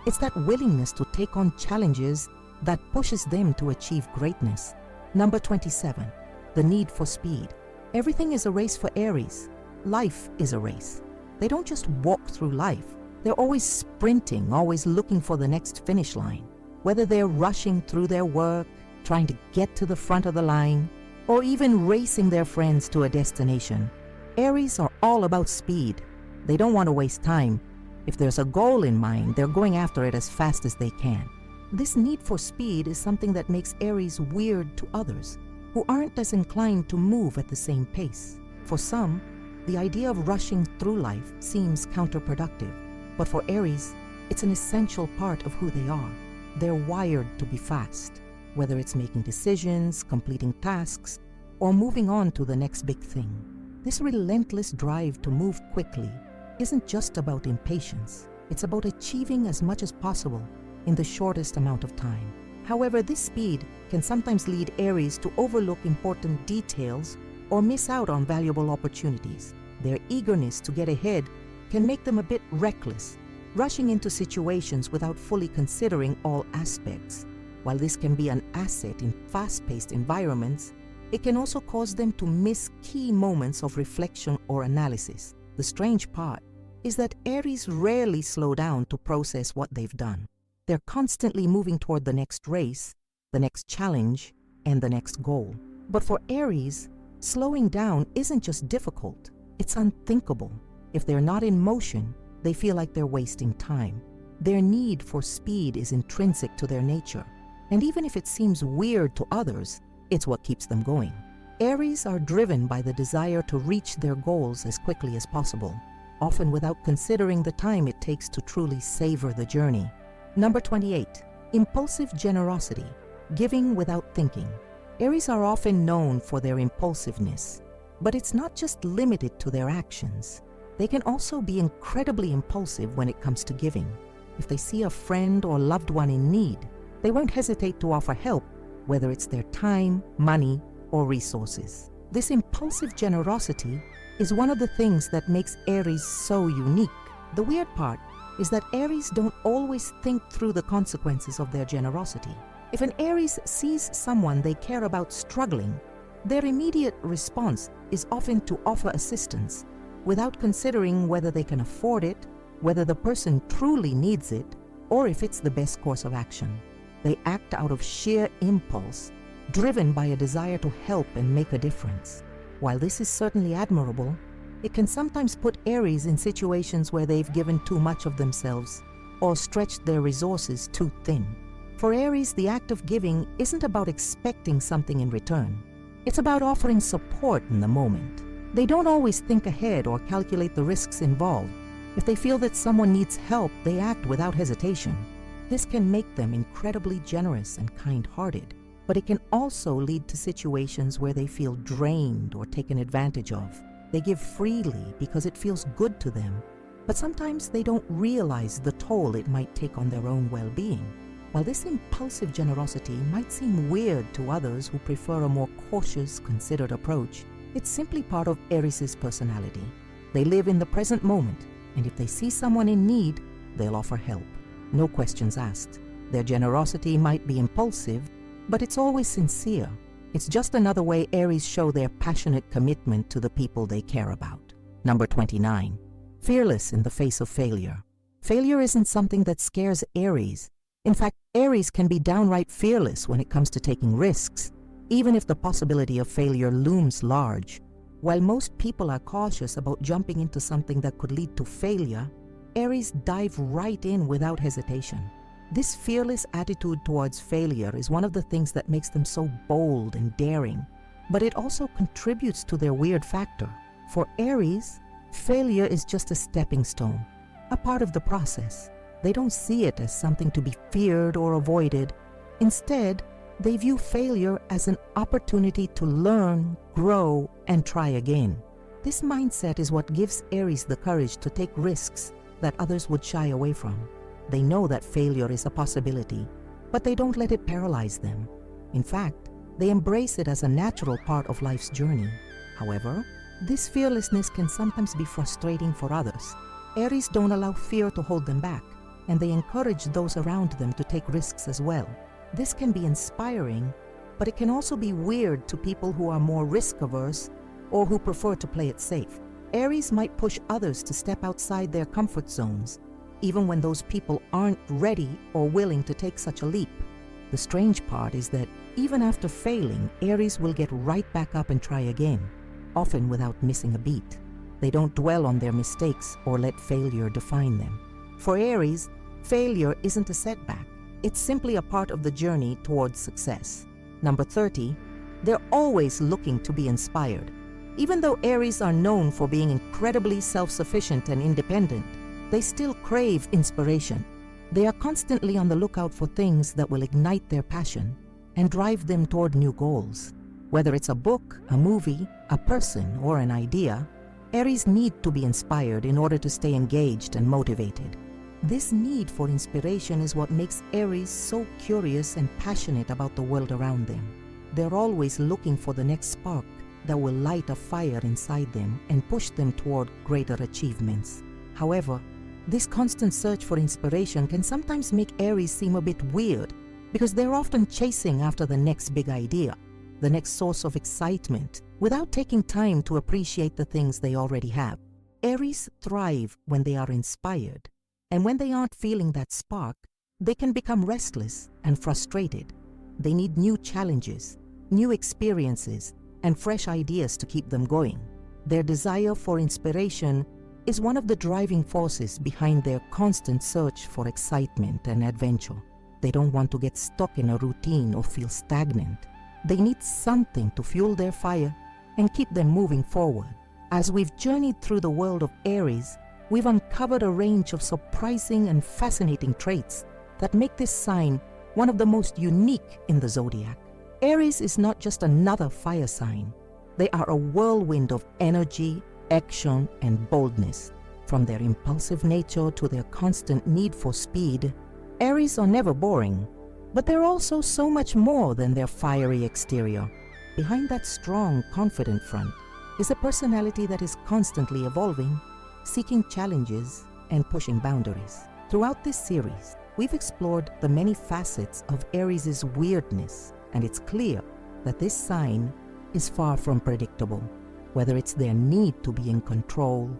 it's that willingness to take on challenges that pushes them to achieve greatness. Number 27. The need for speed. Everything is a race for Aries. Life is a race. They don't just walk through life. They're always sprinting, always looking for the next finish line. Whether they're rushing through their work, trying to get to the front of the line, or even racing their friends to a destination, Aries are all about speed. They don't want to waste time. If there's a goal in mind, they're going after it as fast as they can. This need for speed is something that makes Aries weird to others, who aren't as inclined to move at the same pace. For some, the idea of rushing through life seems counterproductive, but for Aries, it's an essential part of who they are. They're wired to be fast, whether it's making decisions, completing tasks, or moving on to the next big thing. This relentless drive to move quickly isn't just about impatience. It's about achieving as much as possible in the shortest amount of time. However, this speed can sometimes lead Aries to overlook important details or miss out on valuable opportunities. Their eagerness to get ahead can make them a bit reckless, rushing into situations without fully considering all aspects. While this can be an asset in fast-paced environments, it can also cause them to miss key moments of reflection or analysis. The strange part is that Aries rarely slow down to process what they've done. They're constantly moving toward the next race, the next challenge, and the next goal. But for Aries, slowing down isn't just difficult, it's unthinkable. If they're not in motion, they feel like they're wasting time. Their need for speed is intrinsic to their nature, and even if it seems weird to others, it's what keeps them going. Aries are driven by the desire to reach their goals as quickly as possible, often without considering the time it takes to truly savor the journey. Number 28. Impulsive generosity, giving without thinking. Aries are often known for their impulsiveness, but it's not just limited to their actions. They can also be incredibly impulsive when it comes to giving. If they see a friend or loved one in need, they won't hesitate to offer help, whether it's their time, money, or resources. This impulsive generosity is one of the things that makes Aries so unique. The weird part is that Aries don't always think through the consequences of their generosity. If an Aries sees someone they care about struggling, their immediate response is often to offer assistance without considering whether they can afford it, whether the person truly needs it, or if it's the best course of action. They act out of sheer impulse, driven by a desire to help and make a difference. While this is certainly admirable, it can sometimes put Aries in situations where they've given too much of themselves or stretched their resources too thin. For Aries, the act of giving isn't about expecting something in return. It's about offering support in the moment. They don't always think ahead or calculate the risks involved. If they feel that someone needs help, they act without hesitation. This can make them incredibly generous and kind-hearted, but it can also lead to situations where they feel drained or taken advantage of. They give freely because it feels good to them, but sometimes they don't realize the toll it might take on their own well-being. While this impulsive generosity might seem weird to others who prefer a more cautious, considered approach, it's simply part of Aries' personality. They live in the present moment, and if they see someone in need, they'll offer help. No questions asked. Their generosity might be impulsive, but it's always sincere. It's just another way Aries show their passionate commitment to the people they care about. Number 29. Fearless in the face of failure. Failure isn't something that scares Aries. In fact, Aries can be downright fearless when it comes to taking risks, even if the possibility of failure looms large. While most people are cautious about jumping into something that could lead to failure, Aries dive right in without hesitation. This fearless attitude towards failure is one of the things that makes them so bold and daring, but it also contributes to their weird factor. For Aries, failure is just a stepping stone, a part of the process. They don't see it as something to be feared or avoided. Instead, they view failure as an opportunity to learn, grow, and try again. This mindset is what gives Aries the courage to take risks that others would shy away from. They know that failure is a possibility, but they don't let it paralyze them. In fact, they embrace it as a natural part of life's journey. However, this fearlessness can sometimes be frustrating for others. Aries don't allow fear to hold them back, and they encourage those around them to take risks as well. This can be inspiring, but it can also be weird to people who are more risk-averse or who prefer to play it safe. Aries might push others to step outside their comfort zones, even when those people aren't ready or willing to take such a leap. The strange part is that even after failing, Aries will get right back up and try again, often without missing a beat. They don't dwell on their mistakes or let failure define them. For Aries, failure isn't a setback. It's simply a part of the journey towards success. Number 30, they're always looking to be inspired. Even though Aries are known for being incredibly self-sufficient and independent, they still crave inspiration. They are constantly on the lookout for things that will ignite their passion and drive them toward new goals. Whether it's a book, a movie, a person, or an idea, Aries need to be inspired in order to stay engaged and motivated. This need for inspiration is what makes Aries so curious and passionate about the world around them. They're always looking for the next spark that will light a fire inside them and push them toward greater achievements. However, this constant search for inspiration can sometimes make Aries seem a bit weird because they're often chasing after the next big idea, the next source of excitement, without taking time to appreciate the things they already have. Aries thrive when they are inspired, and when they aren't feeling that spark, they can become restless and frustrated. They need new challenges, new experiences, and fresh ideas to keep them going. Their desire for inspiration is one of the driving forces behind their constant search for excitement and adventure. They don't want to get stuck in a routine or feel stagnant. They need something to fuel their fire and keep them moving forward. As we've journeyed through the world of Aries, we've uncovered a range of surprising and fascinating traits that make this sign one of the most unique in the zodiac. Aries is not just another fire sign. They are a whirlwind of energy, action, and boldness. From their impulsive nature to their constant need for speed, Aries are never boring, but they're also so much more than their fiery exterior. Behind that strong, confident front is a personality that is constantly evolving, seeking challenges, and pushing boundaries. Throughout this series, We've explored the many facets of Aries' weirdness, and it's clear that this sign is far from predictable. Whether it's their need to be in control,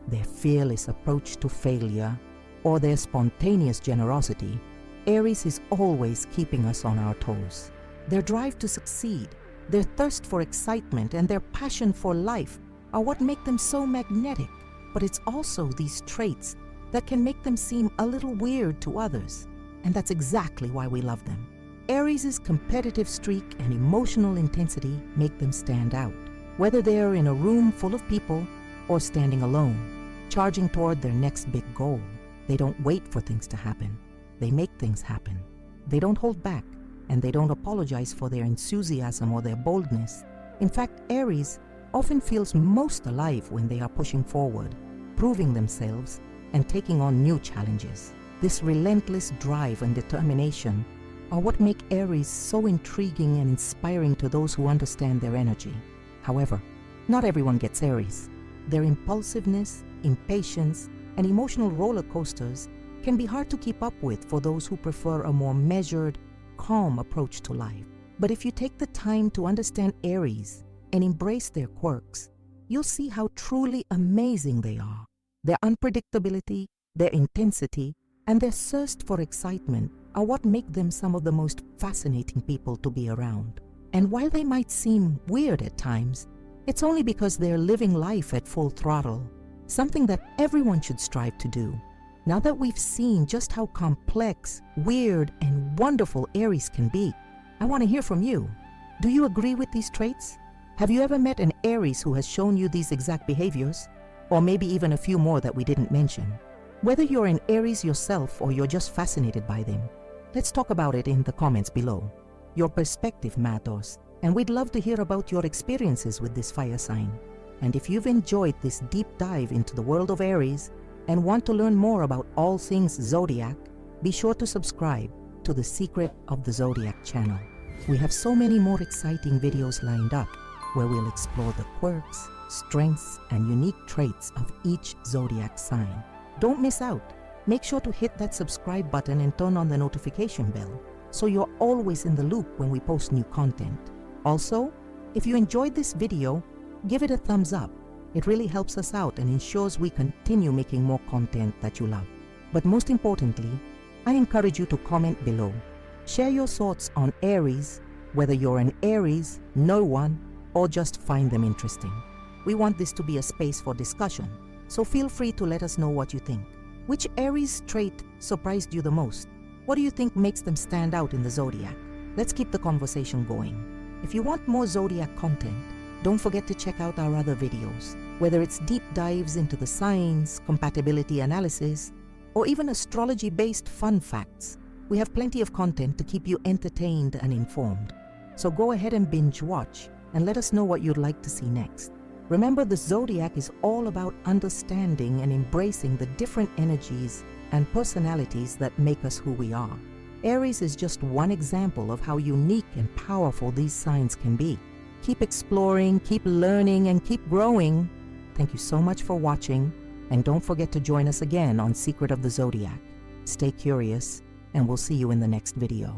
their fearless approach to failure, or their spontaneous generosity, Aries is always keeping us on our toes. Their drive to succeed, their thirst for excitement, and their passion for life are what make them so magnetic. But it's also these traits that can make them seem a little weird to others, and that's exactly why we love them. Aries' competitive streak and emotional intensity make them stand out. Whether they're in a room full of people or standing alone, charging toward their next big goal, they don't wait for things to happen. They make things happen. They don't hold back, and they don't apologize for their enthusiasm or their boldness. In fact, Aries often feels most alive when they are pushing forward, proving themselves, and taking on new challenges. This relentless drive and determination are what make Aries so intriguing and inspiring to those who understand their energy. However, not everyone gets Aries. Their impulsiveness, impatience, and emotional roller coasters can be hard to keep up with for those who prefer a more measured, calm approach to life. But if you take the time to understand Aries and embrace their quirks, you'll see how truly amazing they are. Their unpredictability, their intensity, and their thirst for excitement are what make them some of the most fascinating people to be around. And while they might seem weird at times, it's only because they're living life at full throttle, something that everyone should strive to do. Now that we've seen just how complex, weird, and wonderful Aries can be, I want to hear from you. Do you agree with these traits? Have you ever met an Aries who has shown you these exact behaviors? Or maybe even a few more that we didn't mention. Whether you're an Aries yourself or you're just fascinated by them, let's talk about it in the comments below. Your perspective matters, and we'd love to hear about your experiences with this fire sign. And if you've enjoyed this deep dive into the world of Aries and want to learn more about all things zodiac, be sure to subscribe to the Secret of the Zodiac channel. We have so many more exciting videos lined up where we'll explore the quirks, strengths, and unique traits of each zodiac sign. Don't miss out. Make sure to hit that subscribe button and turn on the notification bell so you're always in the loop when we post new content. Also, if you enjoyed this video, give it a thumbs up. It really helps us out and ensures we continue making more content that you love. But most importantly, I encourage you to comment below. Share your thoughts on Aries, whether you're an Aries, know one, or just find them interesting. We want this to be a space for discussion, so feel free to let us know what you think. Which Aries trait surprised you the most? What do you think makes them stand out in the zodiac? Let's keep the conversation going. If you want more zodiac content, don't forget to check out our other videos, whether it's deep dives into the signs, compatibility analysis, or even astrology-based fun facts. We have plenty of content to keep you entertained and informed. So go ahead and binge watch and let us know what you'd like to see next. Remember, the zodiac is all about understanding and embracing the different energies and personalities that make us who we are. Aries is just one example of how unique and powerful these signs can be. Keep exploring, keep learning, and keep growing. Thank you so much for watching, and don't forget to join us again on Secret of the Zodiac. Stay curious, and we'll see you in the next video.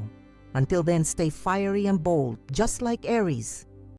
Until then, stay fiery and bold, just like Aries.